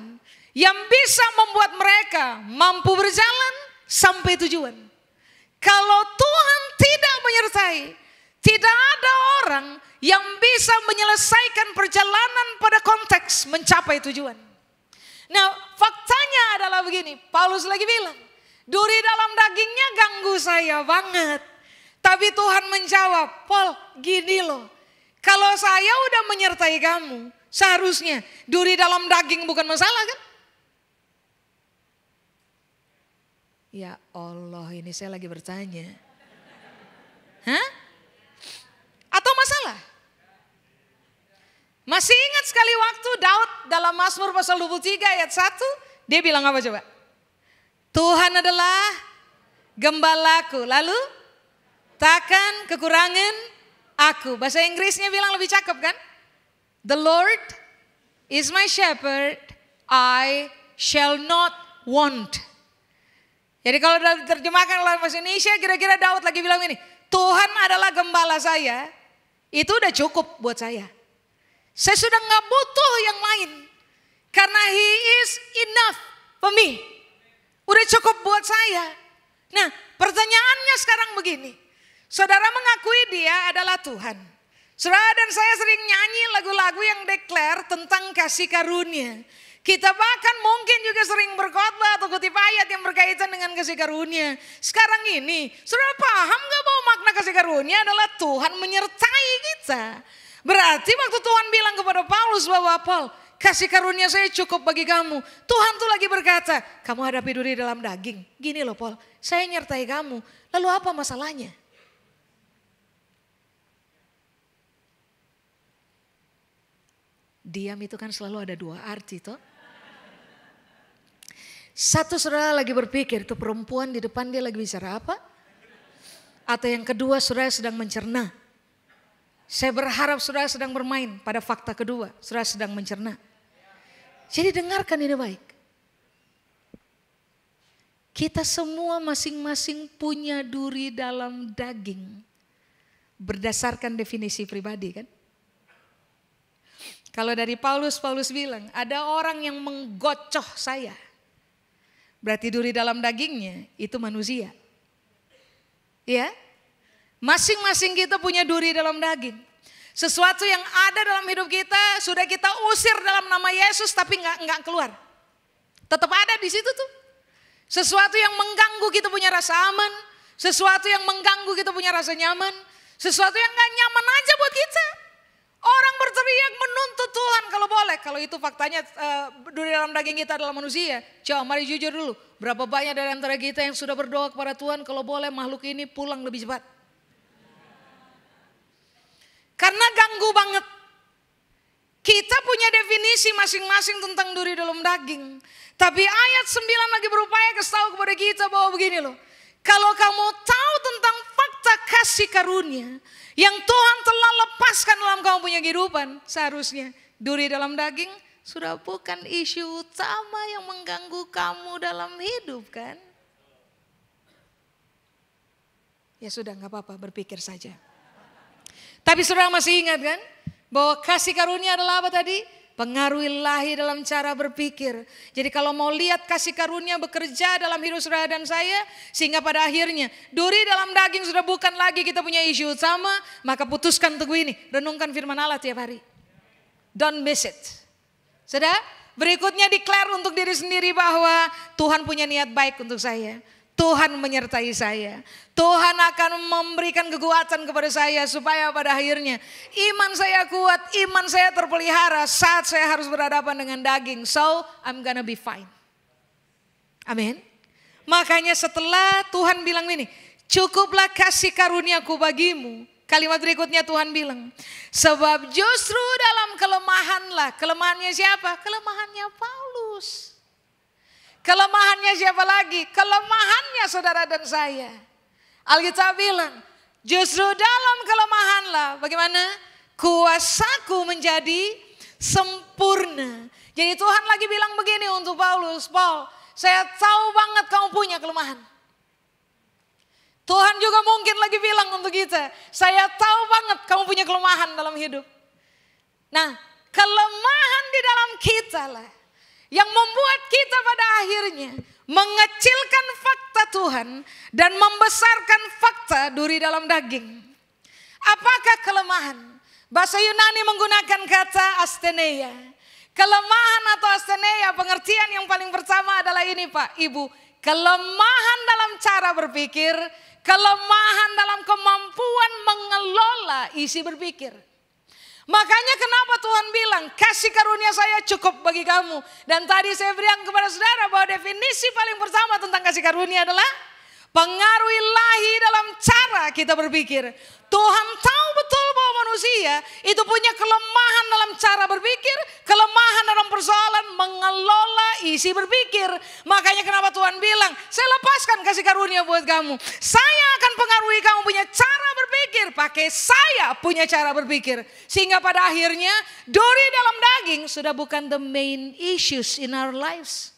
[SPEAKER 5] yang bisa membuat mereka mampu berjalan sampai tujuan. Kalau Tuhan tidak menyertai, tidak ada orang yang bisa menyelesaikan perjalanan pada konteks mencapai tujuan. Nah, faktanya adalah begini, Paulus lagi bilang, duri dalam dagingnya ganggu saya banget. Tapi Tuhan menjawab, Paul gini loh, kalau saya udah menyertai kamu, seharusnya duri dalam daging bukan masalah kan? Ya Allah, ini saya lagi bertanya. Hah? Atau masalah? Masih ingat sekali waktu Daud dalam Mazmur pasal 23 ayat 1, dia bilang apa coba? Tuhan adalah gembalaku, lalu takkan kekurangan aku. Bahasa Inggrisnya bilang lebih cakep kan? The Lord is my shepherd, I shall not want. Jadi kalau diterjemahkan oleh bahasa Indonesia, kira-kira Daud lagi bilang ini, Tuhan adalah gembala saya, itu udah cukup buat saya. Saya sudah gak butuh yang lain, karena He is enough for me. Udah cukup buat saya. Nah, pertanyaannya sekarang begini, saudara mengakui dia adalah Tuhan. Saudara dan saya sering nyanyi lagu-lagu yang declare tentang kasih karunia. Kita bahkan mungkin juga sering berkhotbah atau kutip ayat yang berkaitan dengan kasih karunia. Sekarang ini, saudara paham gak bahwa makna kasih karunia adalah Tuhan menyertai kita. Berarti waktu Tuhan bilang kepada Paulus bahwa Paul, kasih karunia saya cukup bagi kamu. Tuhan tuh lagi berkata, kamu hadapi duri dalam daging. Gini loh Paul, saya nyertai kamu. Lalu apa masalahnya? Diam itu kan selalu ada dua arti toh. Satu, saudara lagi berpikir tuh perempuan di depan dia lagi bicara apa? Atau yang kedua, saudara sedang mencerna. Saya berharap saudara sedang bermain pada fakta kedua, saudara sedang mencerna. Jadi dengarkan ini baik. Kita semua masing-masing punya duri dalam daging. Berdasarkan definisi pribadi kan. Kalau dari Paulus bilang ada orang yang menggocoh saya. Berarti duri dalam dagingnya itu manusia. Ya, masing-masing kita punya duri dalam daging. Sesuatu yang ada dalam hidup kita sudah kita usir dalam nama Yesus tapi nggak keluar. Tetap ada di situ tuh. Sesuatu yang mengganggu kita punya rasa aman. Sesuatu yang mengganggu kita punya rasa nyaman. Sesuatu yang gak nyaman aja buat kita. Orang berteriak menuntut Tuhan kalau boleh. Kalau itu faktanya duri dalam daging kita adalah manusia. Coba mari jujur dulu. Berapa banyak dari antara kita yang sudah berdoa kepada Tuhan kalau boleh makhluk ini pulang lebih cepat. banget. Kita punya definisi masing-masing tentang duri dalam daging. Tapi ayat 9 lagi berupaya kasih tahu kepada kita bahwa begini loh. Kalau kamu tahu tentang fakta kasih karunia yang Tuhan telah lepaskan dalam kamu punya kehidupan, seharusnya duri dalam daging sudah bukan isu utama yang mengganggu kamu dalam hidup kan? Ya sudah, gak apa-apa, berpikir saja. Tapi saudara masih ingat kan? Bahwa kasih karunia adalah apa tadi? Pengaruh ilahi dalam cara berpikir. Jadi kalau mau lihat kasih karunia bekerja dalam hidup saudara dan saya, sehingga pada akhirnya duri dalam daging sudah bukan lagi kita punya isu utama, maka putuskan teguh ini, renungkan firman Allah tiap hari. Don't miss it. Sudah? Berikutnya declare untuk diri sendiri bahwa Tuhan punya niat baik untuk saya. Tuhan menyertai saya. Tuhan akan memberikan kekuatan kepada saya supaya pada akhirnya iman saya kuat, iman saya terpelihara saat saya harus berhadapan dengan daging. So, I'm gonna be fine. Amin. Makanya setelah Tuhan bilang ini, cukuplah kasih karuniaku bagimu. Kalimat berikutnya Tuhan bilang, sebab justru dalam kelemahanlah. Kelemahannya siapa? Kelemahannya Paulus. Kelemahannya siapa lagi? Kelemahannya saudara dan saya. Alkitab bilang, justru dalam kelemahanlah. Bagaimana? Kuasaku menjadi sempurna. Jadi Tuhan lagi bilang begini untuk Paulus. Paul, saya tahu banget kamu punya kelemahan. Tuhan juga mungkin lagi bilang untuk kita, saya tahu banget kamu punya kelemahan dalam hidup. Nah, kelemahan di dalam kita lah yang membuat kita pada akhirnya mengecilkan fakta Tuhan dan membesarkan fakta duri dalam daging. Apakah kelemahan? Bahasa Yunani menggunakan kata astheneia. Kelemahan atau astheneia, pengertian yang paling pertama adalah ini Pak, Ibu. Kelemahan dalam cara berpikir, kelemahan dalam kemampuan mengelola isi berpikir. Makanya kenapa Tuhan bilang kasih karunia saya cukup bagi kamu. Dan tadi saya berikan kepada saudara bahwa definisi paling pertama tentang kasih karunia adalah pengaruh ilahi dalam cara kita berpikir. Tuhan tahu betul bahwa manusia itu punya kelemahan dalam cara berpikir, kelemahan dalam persoalan mengelola isi berpikir. Makanya kenapa Tuhan bilang, saya lepaskan kasih karunia buat kamu. Saya akan pengaruhi kamu punya cara berpikir, pakai saya punya cara berpikir. Sehingga pada akhirnya duri dalam daging sudah bukan the main issues in our lives.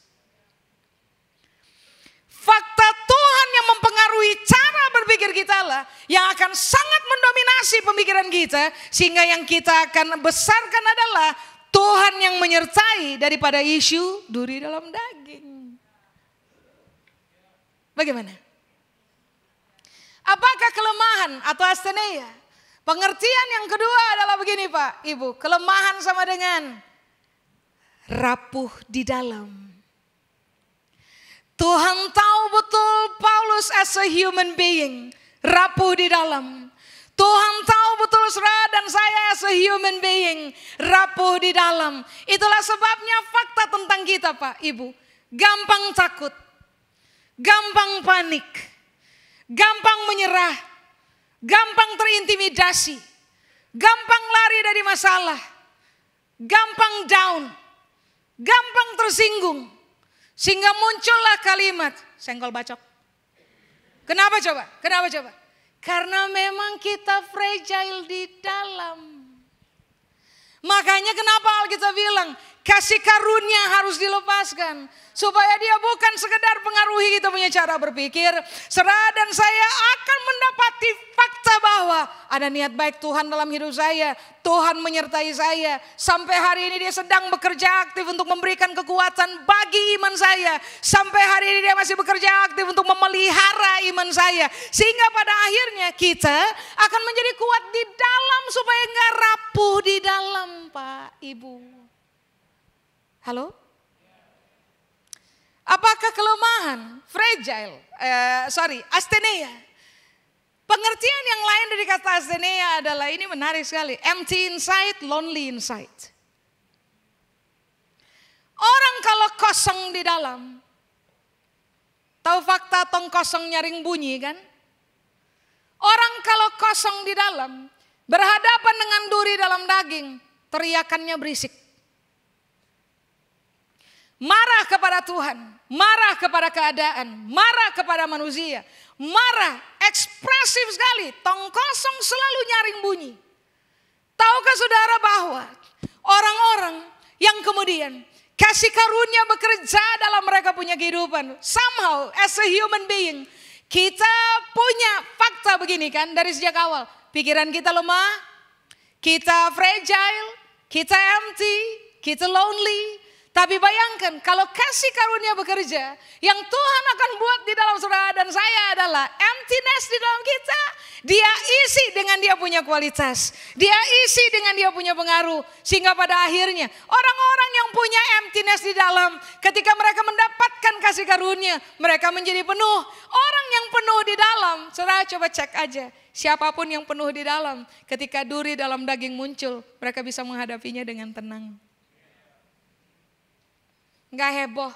[SPEAKER 5] Fakta Tuhan yang mempengaruhi cara berpikir kita lah yang akan sangat mendominasi pemikiran kita. Sehingga yang kita akan besarkan adalah Tuhan yang menyertai daripada isu duri dalam daging. Bagaimana? Apakah kelemahan atau astheneia? Pengertian yang kedua adalah begini Pak, Ibu. Kelemahan sama dengan rapuh di dalam. Tuhan tahu betul Paulus as a human being, rapuh di dalam. Tuhan tahu betul saudara dan saya as a human being, rapuh di dalam. Itulah sebabnya fakta tentang kita Pak, Ibu. Gampang takut, gampang panik, gampang menyerah, gampang terintimidasi, gampang lari dari masalah, gampang down, gampang tersinggung. Sehingga muncullah kalimat senggol bacok. Kenapa coba? Kenapa coba? Karena memang kita fragile di dalam. Makanya kenapa Alkitab bilang kasih karunia harus dilepaskan. Supaya dia bukan sekedar pengaruhi kita punya cara berpikir. Saudara dan saya akan mendapati fakta bahwa ada niat baik Tuhan dalam hidup saya. Tuhan menyertai saya. Sampai hari ini dia sedang bekerja aktif untuk memberikan kekuatan bagi iman saya. Sampai hari ini dia masih bekerja aktif untuk memelihara iman saya. Sehingga pada akhirnya kita akan menjadi kuat di dalam supaya enggak rapuh di dalam Pak, Ibu. Halo? Apakah kelemahan, fragile, astheneia? Pengertian yang lain dari kata astheneia adalah ini menarik sekali. Empty inside, lonely inside. Orang kalau kosong di dalam, tahu fakta tong kosong nyaring bunyi kan? Orang kalau kosong di dalam, berhadapan dengan duri dalam daging, teriakannya berisik. Marah kepada Tuhan, marah kepada keadaan, marah kepada manusia, marah, ekspresif sekali, tong kosong selalu nyaring bunyi. Tahukah saudara bahwa orang-orang yang kemudian kasih karunia bekerja dalam mereka punya kehidupan, somehow as a human being, kita punya fakta begini kan dari sejak awal. Pikiran kita lemah, kita fragile, kita empty, kita lonely. Tapi bayangkan kalau kasih karunia bekerja, yang Tuhan akan buat di dalam saudara dan saya adalah emptiness di dalam kita. Dia isi dengan dia punya kualitas. Dia isi dengan dia punya pengaruh. Sehingga pada akhirnya orang-orang yang punya emptiness di dalam, ketika mereka mendapatkan kasih karunia, mereka menjadi penuh. Orang yang penuh di dalam, saudara coba cek aja. Siapapun yang penuh di dalam, ketika duri dalam daging muncul, mereka bisa menghadapinya dengan tenang. Gak heboh,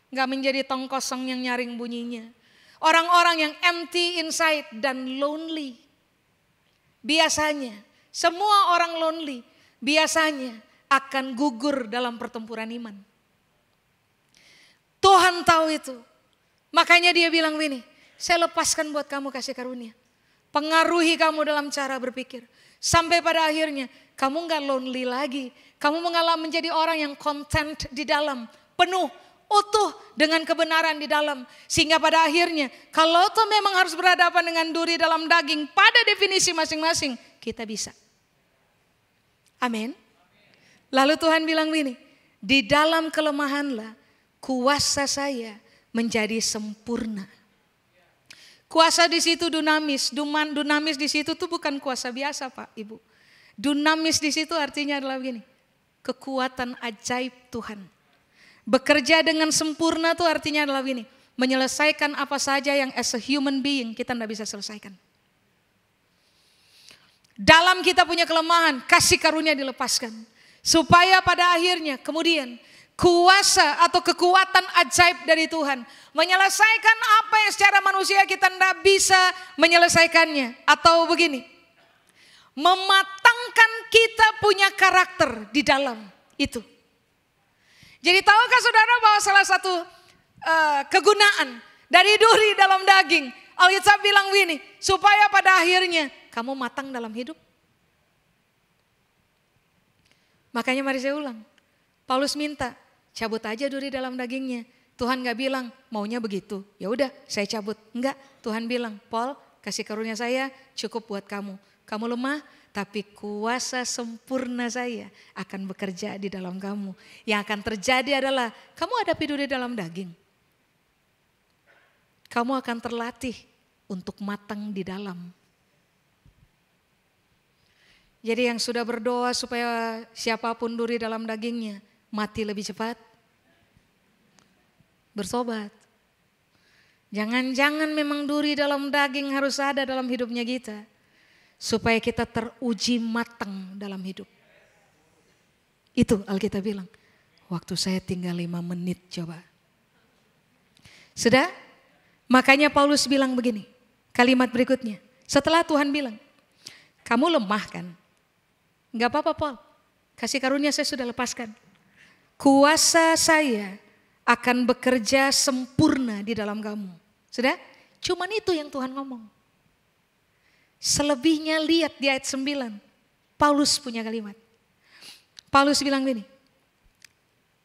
[SPEAKER 5] gak menjadi tong kosong yang nyaring bunyinya. Orang-orang yang empty inside dan lonely. Biasanya, semua orang lonely biasanya akan gugur dalam pertempuran iman. Tuhan tahu itu. Makanya dia bilang begini, saya lepaskan buat kamu kasih karunia. Pengaruhi kamu dalam cara berpikir. Sampai pada akhirnya kamu gak lonely lagi. Kamu mengalami menjadi orang yang content di dalam. Penuh, utuh dengan kebenaran di dalam. Sehingga pada akhirnya kalau toh memang harus berhadapan dengan duri dalam daging pada definisi masing-masing, kita bisa. Amin. Lalu Tuhan bilang begini, di dalam kelemahanlah kuasa saya menjadi sempurna. Kuasa di situ dunamis, dunamis di situ tuh bukan kuasa biasa Pak Ibu. Dunamis di situ artinya adalah begini, kekuatan ajaib Tuhan. Bekerja dengan sempurna itu artinya adalah begini, menyelesaikan apa saja yang as a human being kita tidak bisa selesaikan. Dalam kita punya kelemahan, kasih karunia dilepaskan. Supaya pada akhirnya kemudian kuasa atau kekuatan ajaib dari Tuhan menyelesaikan apa yang secara manusia kita tidak bisa menyelesaikannya. Atau begini, mematangkan kita punya karakter di dalam itu. Jadi tahukah saudara bahwa salah satu kegunaan dari duri dalam daging, Alkitab bilang begini, supaya pada akhirnya kamu matang dalam hidup. Makanya mari saya ulang, Paulus minta cabut aja duri dalam dagingnya. Tuhan gak bilang maunya begitu, ya udah saya cabut. Enggak, Tuhan bilang, Paul kasih karunia saya cukup buat kamu. Kamu lemah, tapi kuasa sempurna saya akan bekerja di dalam kamu. Yang akan terjadi adalah kamu hadapi duri dalam daging. Kamu akan terlatih untuk matang di dalam. Jadi yang sudah berdoa supaya siapapun duri dalam dagingnya mati lebih cepat, bertobat. Jangan-jangan memang duri dalam daging harus ada dalam hidupnya kita. Supaya kita teruji matang dalam hidup. Itu Alkitab bilang, waktu saya tinggal 5 menit coba. Sudah? Makanya Paulus bilang begini, kalimat berikutnya. Setelah Tuhan bilang, kamu lemah kan? Gak apa-apa Paul, kasih karunia saya sudah lepaskan. Kuasa saya akan bekerja sempurna di dalam kamu. Sudah? Cuman itu yang Tuhan ngomong. Selebihnya lihat di ayat 9, Paulus punya kalimat. Paulus bilang gini,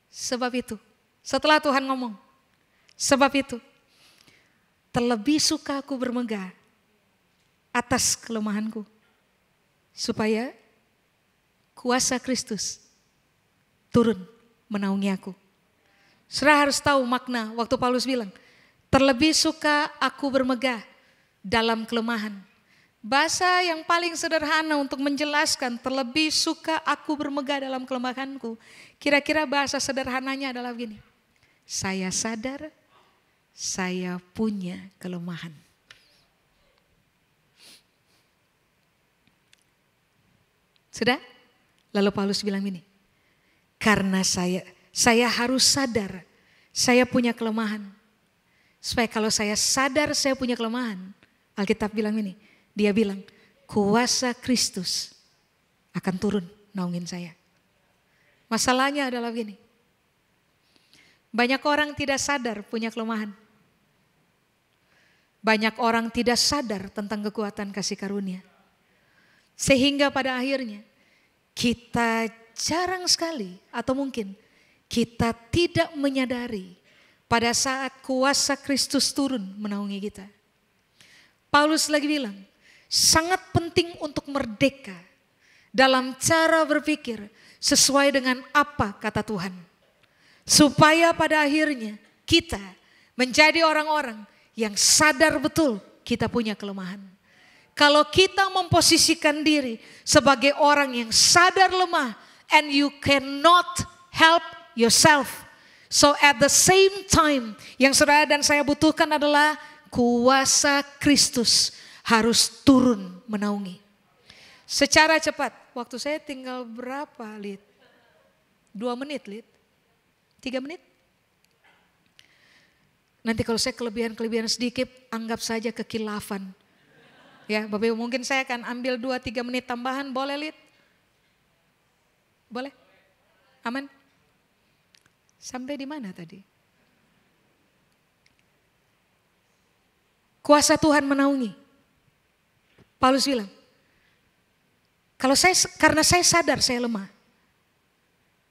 [SPEAKER 5] sebab itu, setelah Tuhan ngomong, sebab itu, terlebih suka aku bermegah atas kelemahanku, supaya kuasa Kristus turun menaungi aku. Saudara harus tahu makna waktu Paulus bilang, terlebih suka aku bermegah dalam kelemahan. Bahasa yang paling sederhana untuk menjelaskan terlebih suka aku bermegah dalam kelemahanku. Kira-kira bahasa sederhananya adalah begini. Saya sadar saya punya kelemahan. Sudah? Lalu Paulus bilang ini. Karena saya harus sadar saya punya kelemahan. Supaya kalau saya sadar saya punya kelemahan. Alkitab bilang ini. Dia bilang, kuasa Kristus akan turun naungin saya. Masalahnya adalah begini. Banyak orang tidak sadar punya kelemahan. Banyak orang tidak sadar tentang kekuatan kasih karunia. Sehingga pada akhirnya kita jarang sekali atau mungkin kita tidak menyadari pada saat kuasa Kristus turun menaungi kita. Paulus lagi bilang, sangat penting untuk merdeka dalam cara berpikir sesuai dengan apa kata Tuhan. Supaya pada akhirnya kita menjadi orang-orang yang sadar betul kita punya kelemahan. Kalau kita memposisikan diri sebagai orang yang sadar lemah and you cannot help yourself. So at the same time yang saudara dan saya butuhkan adalah kuasa Kristus harus turun menaungi. Secara cepat, waktu saya tinggal berapa, Lid? 2 menit, Lid? 3 menit? Nanti kalau saya kelebihan sedikit, anggap saja kekilafan. Ya, Bapak Ibu, mungkin saya akan ambil 2-3 menit tambahan, boleh, Lid? Boleh? Aman? Sampai di mana tadi? Kuasa Tuhan menaungi. Paulus bilang, karena saya sadar saya lemah.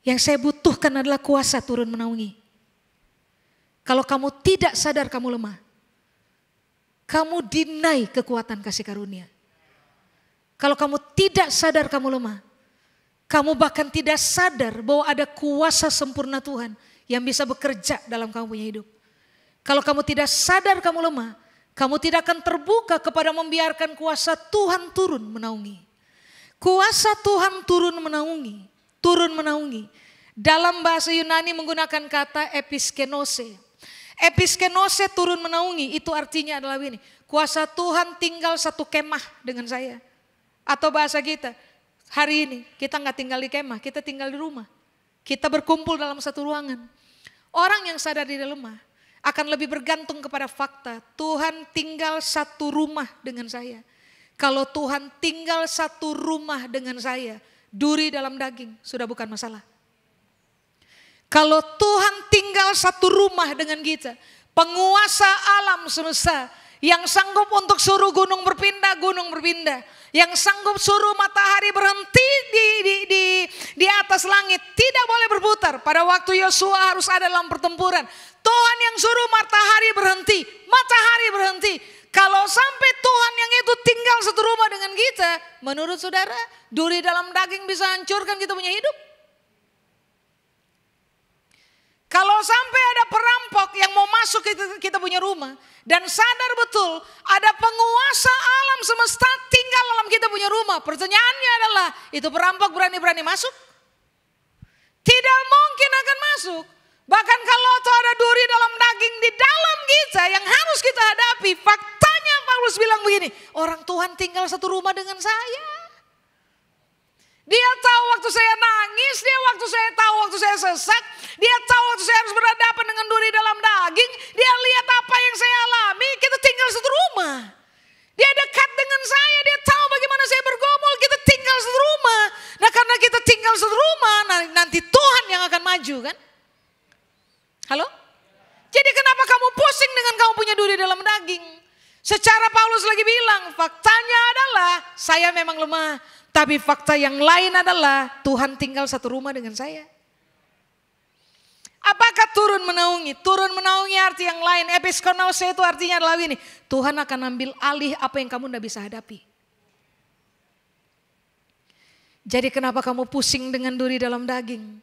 [SPEAKER 5] Yang saya butuhkan adalah kuasa turun menaungi. Kalau kamu tidak sadar kamu lemah, kamu deny kekuatan kasih karunia. Kalau kamu tidak sadar kamu lemah, kamu bahkan tidak sadar bahwa ada kuasa sempurna Tuhan yang bisa bekerja dalam kamu punya hidup. Kalau kamu tidak sadar kamu lemah, kamu tidak akan terbuka kepada membiarkan kuasa Tuhan turun menaungi. Kuasa Tuhan turun menaungi. Turun menaungi. Dalam bahasa Yunani menggunakan kata episkenose. Episkenose turun menaungi itu artinya adalah ini. Kuasa Tuhan tinggal satu kemah dengan saya. Atau bahasa kita, hari ini kita nggak tinggal di kemah, kita tinggal di rumah. Kita berkumpul dalam satu ruangan. Orang yang sadar diri lemah akan lebih bergantung kepada fakta. Tuhan tinggal satu rumah dengan saya. Kalau Tuhan tinggal satu rumah dengan saya, duri dalam daging sudah bukan masalah. Kalau Tuhan tinggal satu rumah dengan kita, penguasa alam semesta yang sanggup untuk suruh gunung berpindah, yang sanggup suruh matahari berhenti di atas langit, tidak boleh berputar. Pada waktu Yosua harus ada dalam pertempuran, Tuhan yang suruh matahari berhenti. Kalau sampai Tuhan yang itu tinggal satu rumah dengan kita, menurut saudara, duri dalam daging bisa hancurkan kita punya hidup? Kalau sampai ada perampok yang mau masuk kita punya rumah dan sadar betul ada penguasa alam semesta tinggal dalam kita punya rumah, pertanyaannya adalah itu perampok berani-berani masuk? Tidak mungkin akan masuk. Bahkan kalau ada duri dalam daging di dalam kita yang harus kita hadapi, faktanya Paulus bilang begini, orang Tuhan tinggal satu rumah dengan saya. Dia tahu waktu saya nangis, dia tahu waktu saya sesak, dia tahu waktu saya harus berhadapan dengan duri dalam daging, dia lihat apa yang saya alami, kita tinggal satu rumah. Dia dekat dengan saya, dia tahu bagaimana saya bergumul, kita tinggal satu rumah. Nah karena kita tinggal satu rumah, nanti Tuhan yang akan maju kan? Halo? Jadi kenapa kamu pusing dengan kamu punya duri dalam daging? Secara Paulus lagi bilang, faktanya adalah saya memang lemah. Tapi fakta yang lain adalah Tuhan tinggal satu rumah dengan saya. Apakah turun menaungi? Turun menaungi arti yang lain. Episkenose itu artinya adalah ini. Tuhan akan ambil alih apa yang kamu tidak bisa hadapi. Jadi kenapa kamu pusing dengan duri dalam daging?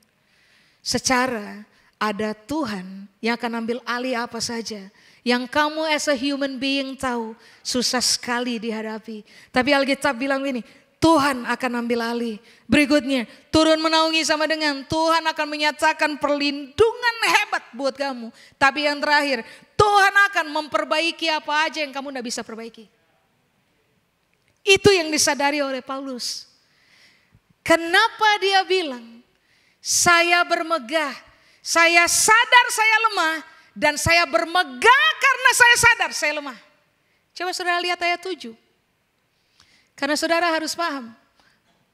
[SPEAKER 5] Secara ada Tuhan yang akan ambil alih apa saja. Yang kamu as a human being tahu susah sekali dihadapi. Tapi Alkitab bilang ini, Tuhan akan ambil alih. Berikutnya, turun menaungi sama dengan Tuhan akan menyatakan perlindungan hebat buat kamu. Tapi yang terakhir, Tuhan akan memperbaiki apa aja yang kamu tidak bisa perbaiki. Itu yang disadari oleh Paulus. Kenapa dia bilang, saya bermegah. Saya sadar saya lemah dan saya bermegah karena saya sadar saya lemah. Coba saudara lihat ayat 7. Karena saudara harus paham.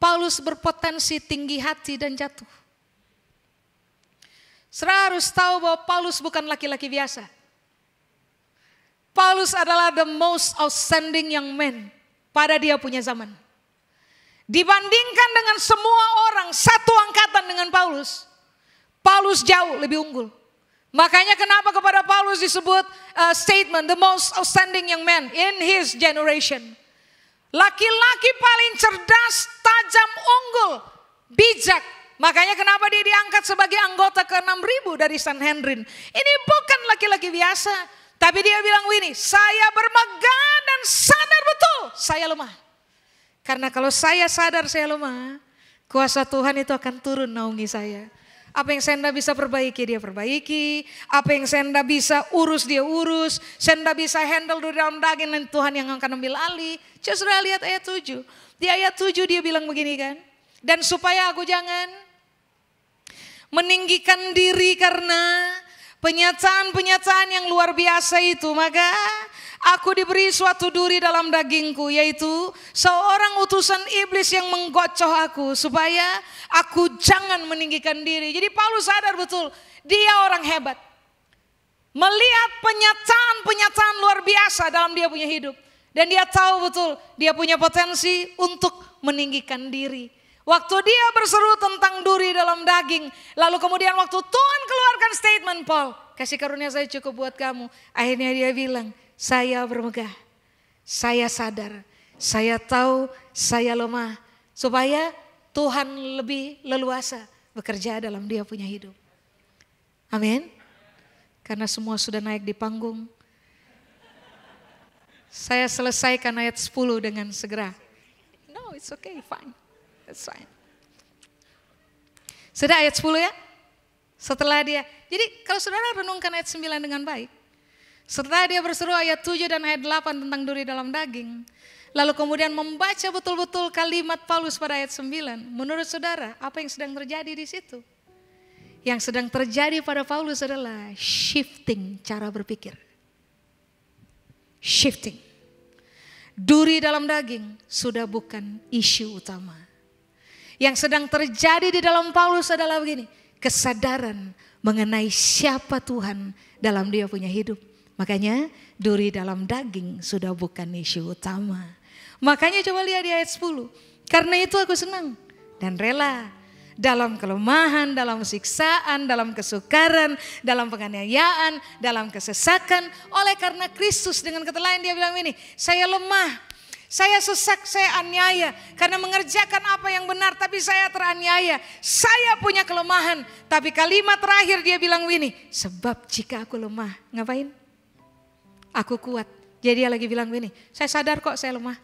[SPEAKER 5] Paulus berpotensi tinggi hati dan jatuh. Saudara harus tahu bahwa Paulus bukan laki-laki biasa. Paulus adalah the most outstanding young man pada dia punya zaman. Dibandingkan dengan semua orang satu angkatan dengan Paulus, Paulus jauh lebih unggul. Makanya kenapa kepada Paulus disebut statement the most outstanding young man in his generation. Laki-laki paling cerdas, tajam, unggul, bijak. Makanya kenapa dia diangkat sebagai anggota ke-6.000 dari Sanhedrin. Ini bukan laki-laki biasa. Tapi dia bilang begini, saya bermegah dan sadar betul saya lemah. Karena kalau saya sadar saya lemah, kuasa Tuhan itu akan turun naungi saya. Apa yang saya tidak bisa perbaiki, dia perbaiki. Apa yang saya tidak bisa urus, dia urus. Saya tidak bisa handle di dalam daging, dan Tuhan yang akan ambil alih. Coba saudara lihat ayat 7. Di ayat 7 dia bilang begini kan. Dan supaya aku jangan meninggikan diri karena penyataan-penyataan yang luar biasa itu, maka aku diberi suatu duri dalam dagingku, yaitu seorang utusan iblis yang menggocoh aku supaya aku jangan meninggikan diri. Jadi Paulus sadar betul dia orang hebat. Melihat penyataan-penyataan luar biasa dalam dia punya hidup. Dan dia tahu betul dia punya potensi untuk meninggikan diri. Waktu dia berseru tentang duri dalam daging, lalu kemudian waktu Tuhan keluarkan statement, Paul, kasih karunia saya cukup buat kamu. Akhirnya dia bilang, saya bermegah, saya sadar, saya tahu saya lemah. Supaya Tuhan lebih leluasa bekerja dalam dia punya hidup. Amin. Karena semua sudah naik di panggung. Saya selesaikan ayat 10 dengan segera. No, it's okay, fine. That's fine. Sudah ayat 10 ya? Setelah dia, jadi kalau saudara renungkan ayat 9 dengan baik. Setelah dia berseru ayat 7 dan ayat 8 tentang duri dalam daging. Lalu kemudian membaca betul-betul kalimat Paulus pada ayat 9. Menurut saudara, apa yang sedang terjadi di situ? Yang sedang terjadi pada Paulus adalah shifting cara berpikir. Shifting. Duri dalam daging sudah bukan isu utama. Yang sedang terjadi di dalam Paulus adalah begini. Kesadaran mengenai siapa Tuhan dalam dia punya hidup. Makanya duri dalam daging sudah bukan isu utama. Makanya coba lihat di ayat 10. Karena itu aku senang dan rela. Dalam kelemahan, dalam siksaan, dalam kesukaran, dalam penganiayaan, dalam kesesakan. Oleh karena Kristus, dengan kata lain dia bilang ini, saya lemah, saya sesak, saya aniaya. Karena mengerjakan apa yang benar tapi saya teraniaya. Saya punya kelemahan. Tapi kalimat terakhir dia bilang ini, sebab jika aku lemah, ngapain? Aku kuat. Jadi dia lagi bilang ini, saya sadar kok saya lemah.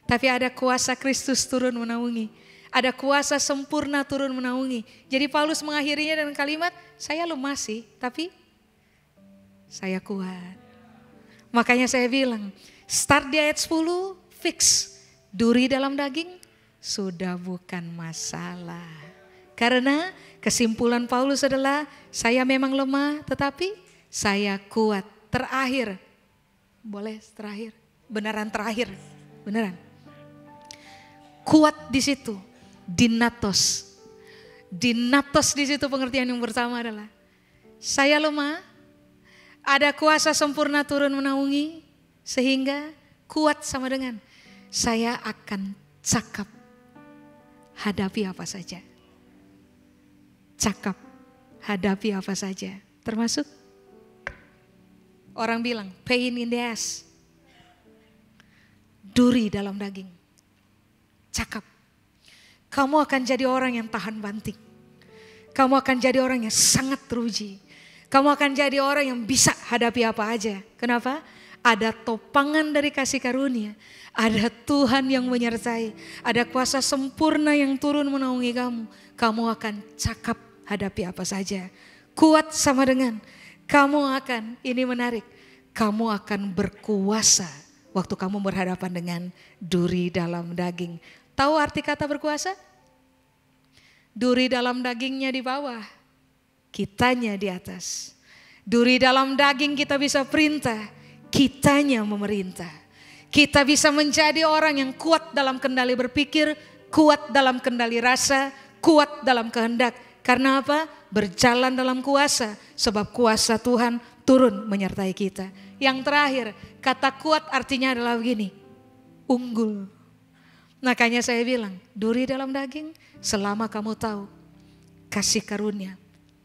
[SPEAKER 5] Tapi ada kuasa Kristus turun menaungi. Ada kuasa sempurna turun menaungi. Jadi Paulus mengakhirinya dengan kalimat, saya lemah sih, tapi saya kuat. Makanya saya bilang, start di ayat 10, fix. Duri dalam daging sudah bukan masalah. Karena kesimpulan Paulus adalah, saya memang lemah tetapi saya kuat. Terakhir, boleh terakhir, beneran terakhir, beneran. Kuat di situ. Dinatos. Dinatos di situ pengertian yang pertama adalah saya lemah, ada kuasa sempurna turun menaungi sehingga kuat sama dengan saya akan cakap hadapi apa saja. Cakap hadapi apa saja. Termasuk orang bilang pain in the ass. Duri dalam daging. Cakap. Kamu akan jadi orang yang tahan banting. Kamu akan jadi orang yang sangat teruji. Kamu akan jadi orang yang bisa hadapi apa aja. Kenapa? Ada topangan dari kasih karunia. Ada Tuhan yang menyertai. Ada kuasa sempurna yang turun menaungi kamu. Kamu akan cakap hadapi apa saja. Kuat sama dengan kamu akan, ini menarik, kamu akan berkuasa waktu kamu berhadapan dengan duri dalam daging. Tahu arti kata berkuasa? Duri dalam dagingnya di bawah, kitanya di atas. Duri dalam daging kita bisa perintah, kitanya memerintah. Kita bisa menjadi orang yang kuat dalam kendali berpikir, kuat dalam kendali rasa, kuat dalam kehendak. Karena apa? Berjalan dalam kuasa, sebab kuasa Tuhan turun menyertai kita. Yang terakhir, kata kuat artinya adalah begini, unggul. Makanya saya bilang, duri dalam daging selama kamu tahu kasih karunia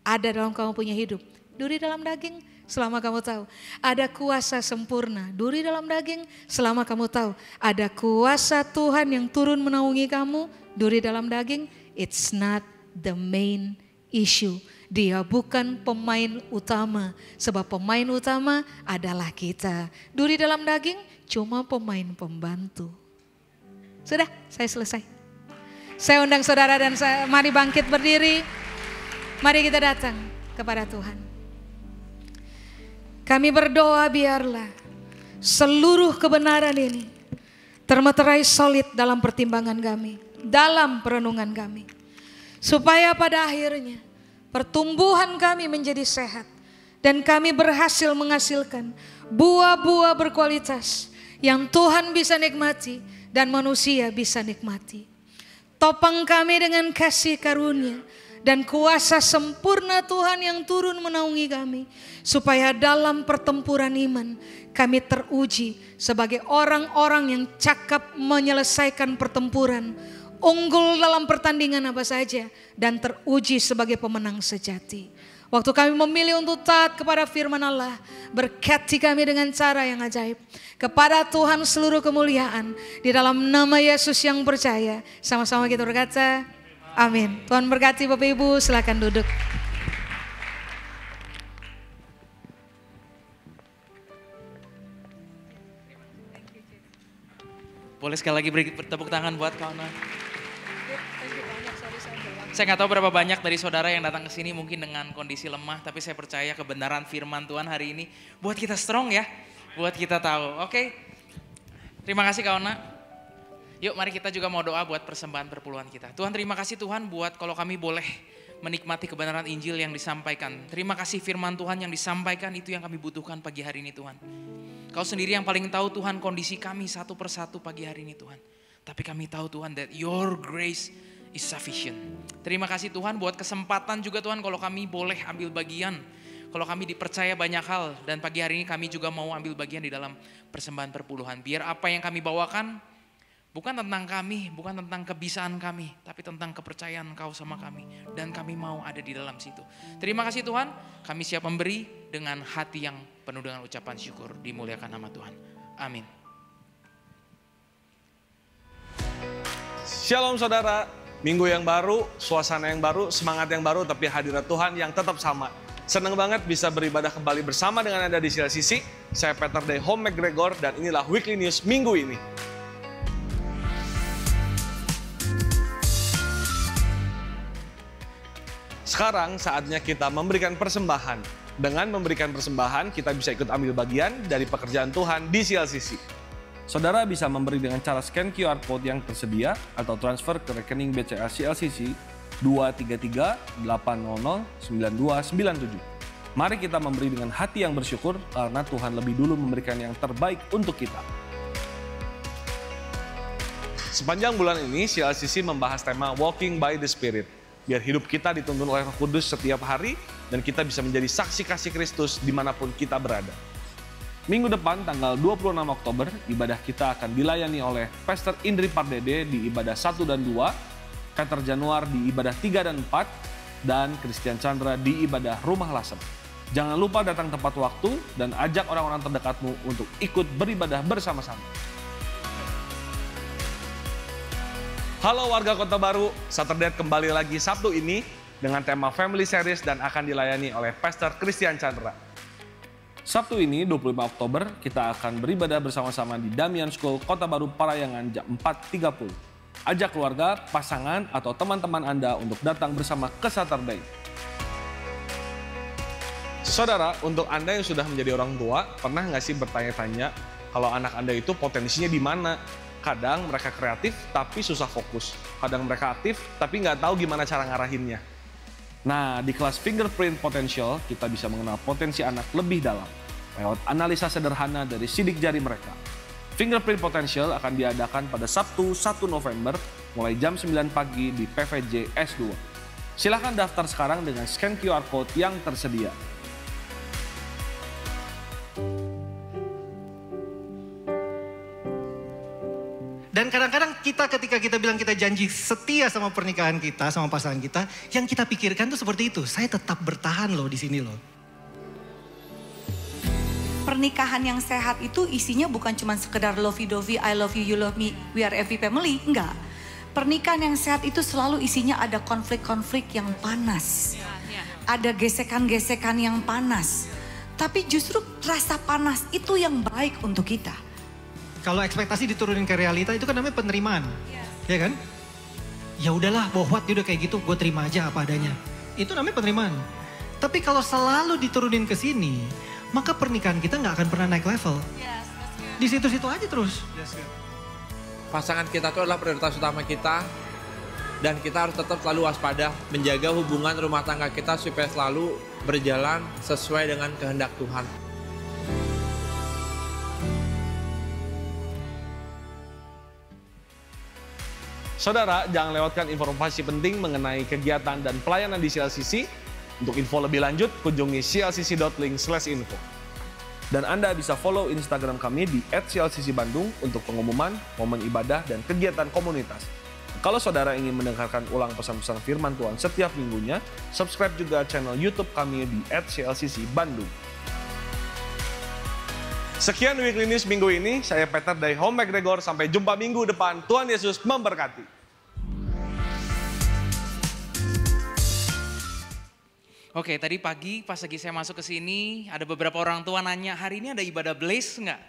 [SPEAKER 5] ada dalam kamu punya hidup. Duri dalam daging selama kamu tahu ada kuasa sempurna. Duri dalam daging selama kamu tahu ada kuasa Tuhan yang turun menaungi kamu. Duri dalam daging, it's not the main issue. Dia bukan pemain utama, sebab pemain utama adalah kita. Duri dalam daging cuma pemain pembantu. Sudah, saya selesai. Saya undang saudara dan mari bangkit berdiri. Mari kita datang kepada Tuhan. Kami berdoa biarlah seluruh kebenaran ini termeterai solid dalam pertimbangan kami, dalam perenungan kami. Supaya pada akhirnya pertumbuhan kami menjadi sehat dan kami berhasil menghasilkan buah-buah berkualitas yang Tuhan bisa nikmati dan manusia bisa nikmati. Topang kami dengan kasih karunia dan kuasa sempurna Tuhan yang turun menaungi kami. Supaya dalam pertempuran iman kami teruji sebagai orang-orang yang cakap menyelesaikan pertempuran. Unggul dalam pertandingan apa saja dan teruji sebagai pemenang sejati. Waktu kami memilih untuk taat kepada firman Allah, berkati kami dengan cara yang ajaib. Kepada Tuhan seluruh kemuliaan di dalam nama Yesus yang percaya. Sama-sama kita berkata, amin. Tuhan berkati Bapak Ibu, silakan duduk.
[SPEAKER 2] Boleh sekali lagi beri tepuk tangan buat kawan. Saya nggak tahu berapa banyak dari saudara yang datang ke sini mungkin dengan kondisi lemah, tapi saya percaya kebenaran firman Tuhan hari ini buat kita strong ya, buat kita tahu. Oke, terima kasih kawan. Yuk mari kita juga mau doa buat persembahan perpuluhan kita. Tuhan terima kasih Tuhan buat kalau kami boleh menikmati kebenaran Injil yang disampaikan. Terima kasih firman Tuhan yang disampaikan itu yang kami butuhkan pagi hari ini Tuhan. Kau sendiri yang paling tahu Tuhan kondisi kami satu persatu pagi hari ini Tuhan. Tapi kami tahu Tuhan that your grace is sufficient. Terima kasih Tuhan buat kesempatan juga Tuhan kalau kami boleh ambil bagian. Kalau kami dipercaya banyak hal dan pagi hari ini kami juga mau ambil bagian di dalam persembahan perpuluhan. Biar apa yang kami bawakan bukan tentang kami, bukan tentang kebisaan kami, tapi tentang kepercayaan Kau sama kami. Dan kami mau ada di dalam situ. Terima kasih Tuhan, kami siap memberi dengan hati yang penuh dengan ucapan syukur. Dimuliakan nama Tuhan. Amin.
[SPEAKER 6] Shalom saudara, minggu yang baru, suasana yang baru, semangat yang baru, tapi hadirat Tuhan yang tetap sama. Senang banget bisa beribadah kembali bersama dengan Anda di CLCC. Saya Peter Day Home McGregor dan inilah Weekly News minggu ini. Sekarang saatnya kita memberikan persembahan. Dengan memberikan persembahan, kita bisa ikut ambil bagian dari pekerjaan Tuhan di CLCC.
[SPEAKER 7] Saudara bisa memberi dengan cara scan QR Code yang tersedia atau transfer ke rekening BCA CLCC 233-800-9297. Mari kita memberi dengan hati yang bersyukur karena Tuhan lebih dulu memberikan yang terbaik untuk kita.
[SPEAKER 6] Sepanjang bulan ini, CLCC membahas tema Walking by the Spirit. Biar hidup kita dituntun oleh Roh Kudus setiap hari dan kita bisa menjadi saksi kasih Kristus dimanapun kita berada. Minggu depan tanggal 26 Oktober, ibadah kita akan dilayani oleh Pastor Indri Pardede di ibadah 1 dan 2, Peter Januar di ibadah 3 dan 4, dan Christian Chandra di ibadah Rumah Lasem. Jangan lupa datang tepat waktu dan ajak orang-orang terdekatmu untuk ikut beribadah bersama-sama. Halo warga Kota Baru, Saturday kembali lagi Sabtu ini dengan tema Family Series dan akan dilayani oleh Pastor Christian Chandra.
[SPEAKER 7] Sabtu ini 25 Oktober kita akan beribadah bersama-sama di Damian School Kota Baru Parayangan jam 4.30. Ajak keluarga, pasangan, atau teman-teman Anda untuk datang bersama ke Saturday.
[SPEAKER 6] Saudara, untuk Anda yang sudah menjadi orang tua, pernah nggak sih bertanya-tanya kalau anak Anda itu potensinya di mana? Kadang mereka kreatif tapi susah fokus. Kadang mereka aktif tapi nggak tahu gimana cara ngarahinnya.
[SPEAKER 7] Nah, di kelas Fingerprint Potential, kita bisa mengenal potensi anak lebih dalam lewat analisa sederhana dari sidik jari mereka. Fingerprint Potential akan diadakan pada Sabtu 1 November mulai jam 9 pagi di PVJ S2. Silahkan daftar sekarang dengan scan QR Code yang tersedia.
[SPEAKER 8] Dan kadang-kadang ketika kita bilang kita janji setia sama pernikahan kita, sama pasangan kita, yang kita pikirkan tuh seperti itu. Saya tetap bertahan loh di sini loh.
[SPEAKER 9] Pernikahan yang sehat itu isinya bukan cuma sekedar lovey-dovey, I love you love me, we are every family. Enggak. Pernikahan yang sehat itu selalu isinya ada konflik-konflik yang panas. Ada gesekan-gesekan yang panas. Tapi justru rasa panas itu yang baik untuk kita.
[SPEAKER 8] Kalau ekspektasi diturunin ke realita itu kan namanya penerimaan. Ya kan? Ya udahlah, bohwat dia udah kayak gitu, gue terima aja apa adanya. Itu namanya penerimaan. Tapi kalau selalu diturunin ke sini, maka pernikahan kita nggak akan pernah naik level. Di situ-situ aja terus.
[SPEAKER 10] Pasangan kita itu adalah prioritas utama kita. Dan kita harus tetap selalu waspada, menjaga hubungan rumah tangga kita supaya selalu berjalan sesuai dengan kehendak Tuhan.
[SPEAKER 6] Saudara, jangan lewatkan informasi penting mengenai kegiatan dan pelayanan di CLCC. Untuk info lebih lanjut, kunjungi clcc.link/info.
[SPEAKER 7] Dan Anda bisa follow Instagram kami di @clccbandung untuk pengumuman, momen ibadah, dan kegiatan komunitas. Kalau saudara ingin mendengarkan ulang pesan-pesan firman Tuhan setiap minggunya, subscribe juga channel YouTube kami di @clccbandung.
[SPEAKER 6] Sekian Weekly News minggu ini, saya Peter dari Home McGregor. Sampai jumpa minggu depan, Tuhan Yesus memberkati.
[SPEAKER 11] Oke, tadi pagi pas lagi saya masuk ke sini, ada beberapa orang tua nanya, hari ini ada ibadah Blaze enggak?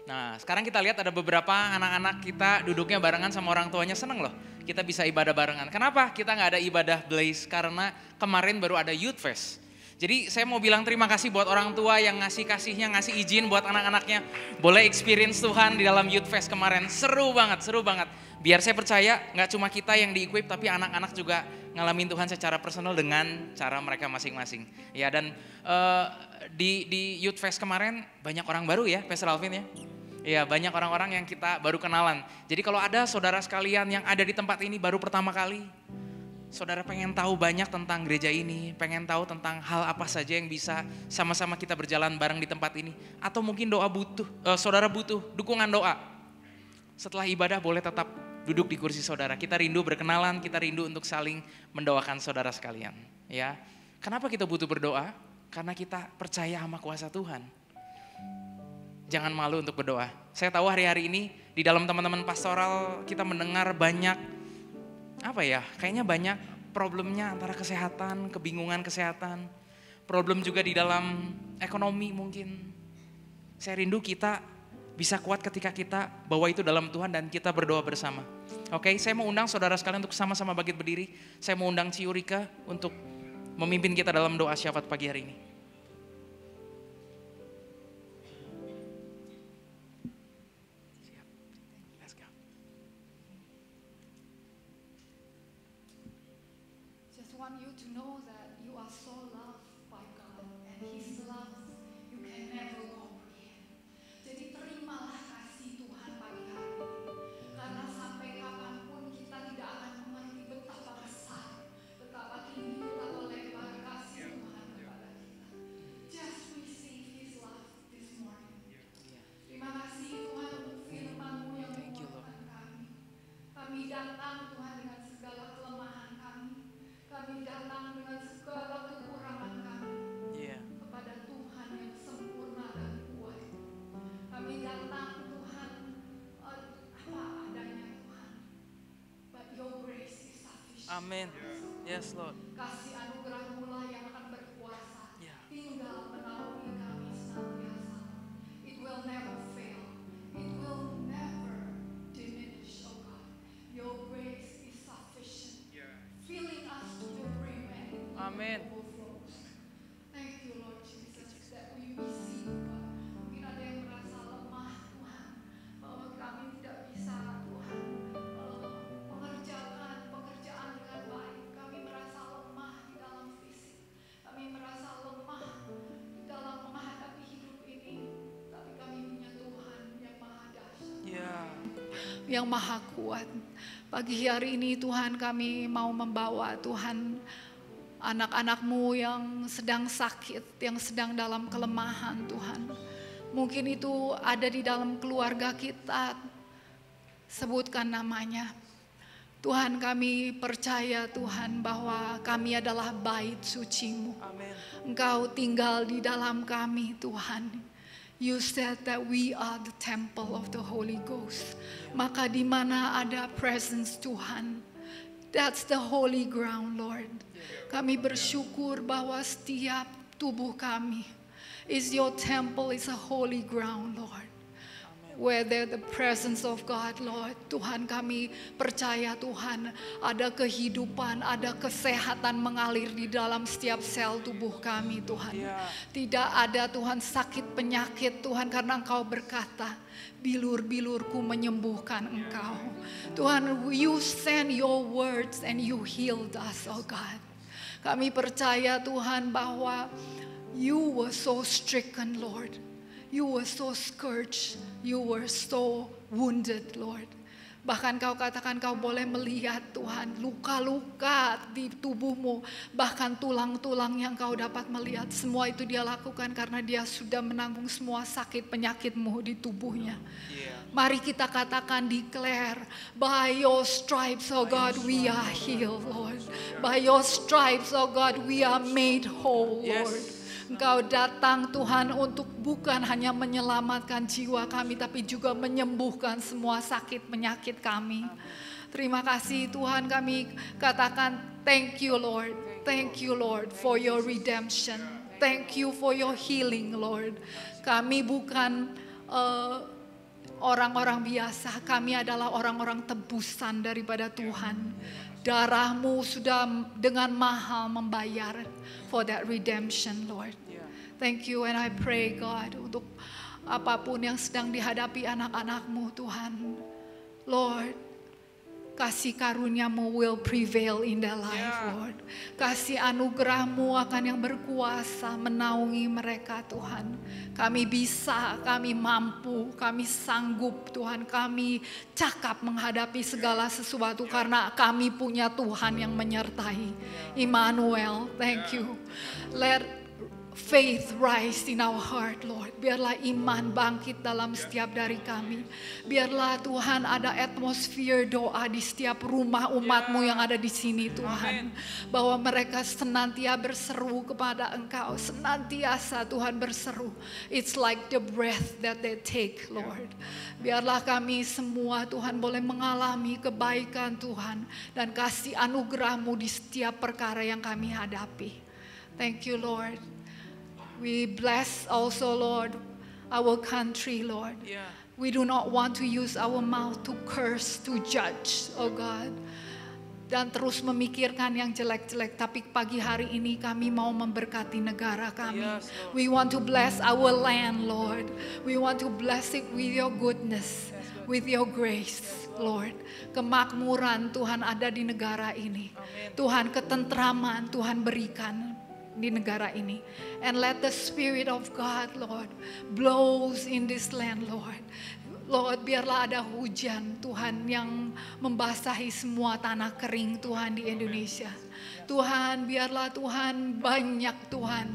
[SPEAKER 11] Nah, sekarang kita lihat ada beberapa anak-anak kita duduknya barengan sama orang tuanya, seneng loh. Kita bisa ibadah barengan. Kenapa kita nggak ada ibadah Blaze? Karena kemarin baru ada Youth Fest. Jadi saya mau bilang terima kasih buat orang tua yang ngasih kasihnya, ngasih izin buat anak-anaknya. Boleh experience Tuhan di dalam Youth Fest kemarin. Seru banget, seru banget. Biar saya percaya nggak cuma kita yang di-equip, tapi anak-anak juga ngalamin Tuhan secara personal dengan cara mereka masing-masing. Ya, dan di Youth Fest kemarin banyak orang baru ya, Pastor Alvin ya. Ya, banyak orang-orang yang kita baru kenalan. Jadi kalau ada saudara sekalian yang ada di tempat ini baru pertama kali, saudara pengen tahu banyak tentang gereja ini, pengen tahu tentang hal apa saja yang bisa sama-sama kita berjalan bareng di tempat ini. Atau mungkin saudara butuh dukungan doa. Setelah ibadah boleh tetap duduk di kursi saudara. Kita rindu berkenalan, kita rindu untuk saling mendoakan saudara sekalian. Ya, kenapa kita butuh berdoa? Karena kita percaya sama kuasa Tuhan. Jangan malu untuk berdoa. Saya tahu hari-hari ini di dalam teman-teman pastoral kita mendengar banyak, kayaknya banyak problemnya antara kesehatan, kebingungan kesehatan. Problem juga di dalam ekonomi mungkin. Saya rindu kita bisa kuat ketika kita bawa itu dalam Tuhan dan kita berdoa bersama. Oke, saya mau undang saudara sekalian untuk sama-sama bangkit berdiri. Saya mau undang Ciurika untuk memimpin kita dalam doa syafaat pagi hari ini.
[SPEAKER 12] Just want you to know that you are so loved by God and His love you can never comprehend. Jadi terimalah kasih Tuhan pagi hari ini. Karena sampai kapanpun kita tidak akan mengerti betapa besar, betapa tinggi, betapa lebar kasih Tuhan kepada kita. Just receive His love this morning. Terima kasih Tuhan untuk firman-Mu yang menguatkan kami. Kami datang Tuhan dengan segala kelemahan kami. Kami datang dengan segala kekurangan kami kepada Tuhan yang sempurna dan kuat. Kami datang Tuhan apa adanya Tuhan. But your grace is sufficient.
[SPEAKER 11] Amin. Yes Lord.
[SPEAKER 12] Kasih anugerah-Mu lah yang akan berkuasa. Tinggal menaungi kami senantiasa. It will never fail. It will never diminish, oh God. Your grace is sufficient. Filling us to the brim and it
[SPEAKER 11] Amen.
[SPEAKER 12] overflows. Thank you Lord Jesus that we receive God. Mungkin ada yang merasa lemah Tuhan, bahwa kami tidak bisa Tuhan mengerjakan pekerjaan dengan baik. Kami merasa lemah di dalam fisik. Kami merasa lemah di dalam menghadapi hidup ini. Tapi kami punya Tuhan yang maha dahsyat. Yang maha kuat. Pagi hari ini Tuhan kami mau membawa Tuhan anak-anak-Mu yang sedang sakit, yang sedang dalam kelemahan Tuhan. Mungkin itu ada di dalam keluarga kita, sebutkan namanya. Tuhan kami percaya Tuhan bahwa kami adalah bait suci-Mu. Engkau tinggal di dalam kami Tuhan. You said that we are the temple of the Holy Ghost. Maka di mana ada presence Tuhan, that's the holy ground, Lord. Kami bersyukur bahwa setiap tubuh kami is your temple, is a holy ground, Lord. Where there the presence of God, Lord. Tuhan kami percaya Tuhan ada kehidupan, ada kesehatan mengalir di dalam setiap sel tubuh kami Tuhan. Tidak ada Tuhan sakit penyakit Tuhan karena Engkau berkata, bilur-bilurku menyembuhkan Engkau. Tuhan, you send your words and you healed us, oh God. Kami percaya Tuhan bahwa you were so stricken, Lord. You were so scourged, you were so wounded, Lord. Bahkan Kau katakan Kau boleh melihat Tuhan luka-luka di tubuhmu. Bahkan tulang-tulang yang Kau dapat melihat. Semua itu Dia lakukan karena Dia sudah menanggung semua sakit penyakitmu di tubuhnya. Mari kita katakan, declare, by your stripes, oh God, we are healed, Lord. By your stripes, oh God, we are made whole, Lord. Engkau datang Tuhan untuk bukan hanya menyelamatkan jiwa kami, tapi juga menyembuhkan semua sakit penyakit kami. Terima kasih Tuhan, kami katakan thank you Lord. Thank you Lord for your redemption. Thank you for your healing Lord. Kami bukan orang-orang biasa, kami adalah orang-orang tebusan daripada Tuhan. Darah-Mu sudah dengan mahal membayar for that redemption, Lord. Thank you, and I pray God untuk apapun yang sedang dihadapi anak-anak-Mu Tuhan. Lord, kasih karunia-Mu will prevail in their life, Lord. Kasih anugerah-Mu akan yang berkuasa menaungi mereka Tuhan. Kami bisa, kami mampu, kami sanggup Tuhan. Kami cakap menghadapi segala sesuatu karena kami punya Tuhan yang menyertai. Immanuel, thank you. Let faith rise in our heart, Lord. Biarlah iman bangkit dalam setiap dari kami. Biarlah Tuhan ada atmosfer doa di setiap rumah umat-Mu yang ada di sini Tuhan. Bahwa mereka senantiasa berseru kepada Engkau. Senantiasa Tuhan berseru. It's like the breath that they take, Lord. Biarlah kami semua Tuhan boleh mengalami kebaikan Tuhan. Dan kasih anugerah-Mu di setiap perkara yang kami hadapi. Thank you, Lord. We bless also, Lord, our country, Lord. We do not want to use our mouth to curse, to judge, oh God. Dan terus memikirkan yang jelek-jelek. Tapi pagi hari ini kami mau memberkati negara kami. We want to bless our land, Lord. We want to bless it with your goodness, with your grace, Lord. Kemakmuran Tuhan ada di negara ini. Tuhan, ketentraman Tuhan berikan di negara ini. And let the Spirit of God, Lord, blows in this land, Lord. Lord, biarlah ada hujan Tuhan yang membasahi semua tanah kering Tuhan di Indonesia. Tuhan, biarlah Tuhan banyak Tuhan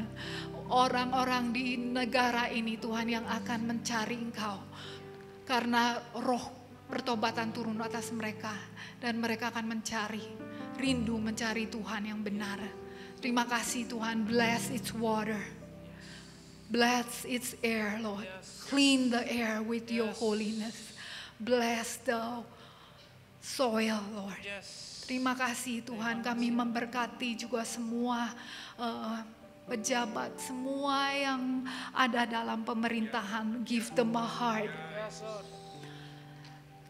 [SPEAKER 12] orang-orang di negara ini Tuhan yang akan mencari Engkau. Karena roh pertobatan turun atas mereka. Dan mereka akan mencari, rindu mencari Tuhan yang benar. Terima kasih Tuhan, bless its water, bless its air, Lord. Clean the air with your holiness. Bless the soil, Lord. Terima kasih Tuhan, kami memberkati juga semua pejabat, semua yang ada dalam pemerintahan. Give them a heart.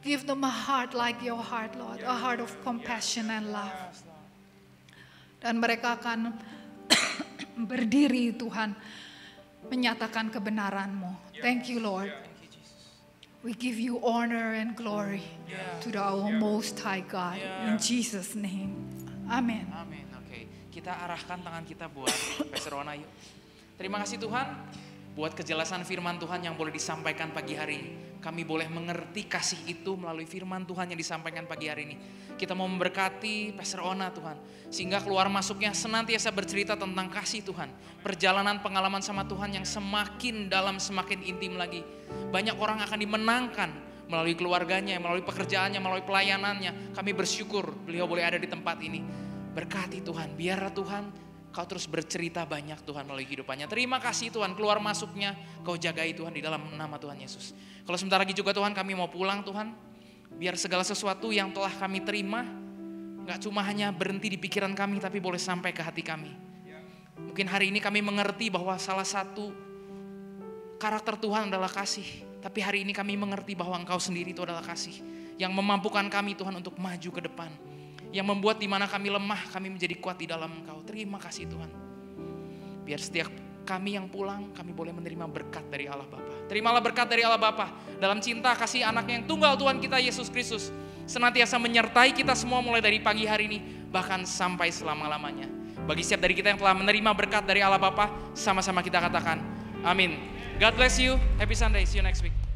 [SPEAKER 12] Give them a heart like your heart, Lord. A heart of compassion and love. Dan mereka akan berdiri Tuhan menyatakan kebenaran-Mu. Thank you Lord. We give you honor and glory to our most high God. In Jesus name. Amen.
[SPEAKER 11] Amin. Oke, kita arahkan tangan kita buat Pastor Ona yuk. Terima kasih Tuhan. buat kejelasan firman Tuhan yang boleh disampaikan pagi hari ini. Kami boleh mengerti kasih itu melalui firman Tuhan yang disampaikan pagi hari ini. Kita mau memberkati Pastor Ona Tuhan, sehingga keluar masuknya senantiasa bercerita tentang kasih Tuhan. Perjalanan pengalaman sama Tuhan yang semakin dalam, semakin intim lagi. Banyak orang akan dimenangkan melalui keluarganya, melalui pekerjaannya, melalui pelayanannya. Kami bersyukur beliau boleh ada di tempat ini. Berkati Tuhan, biar Tuhan Kau terus bercerita banyak Tuhan melalui kehidupannya. Terima kasih Tuhan, keluar masuknya Kau jagai Tuhan di dalam nama Tuhan Yesus. Kalau sebentar lagi juga Tuhan kami mau pulang Tuhan. Biar segala sesuatu yang telah kami terima gak cuma hanya berhenti di pikiran kami, tapi boleh sampai ke hati kami. Mungkin hari ini kami mengerti bahwa salah satu karakter Tuhan adalah kasih. Tapi hari ini kami mengerti bahwa Engkau sendiri itu adalah kasih. Yang memampukan kami Tuhan untuk maju ke depan. Yang membuat di mana kami lemah, kami menjadi kuat di dalam Engkau. Terima kasih Tuhan. Biar setiap kami yang pulang, kami boleh menerima berkat dari Allah Bapa. Terimalah berkat dari Allah Bapa dalam cinta kasih anaknya yang tunggal Tuhan kita Yesus Kristus. Senantiasa menyertai kita semua mulai dari pagi hari ini, bahkan sampai selama-lamanya. Bagi setiap dari kita yang telah menerima berkat dari Allah Bapa, sama-sama kita katakan, amin. God bless you. Happy Sunday. See you next week.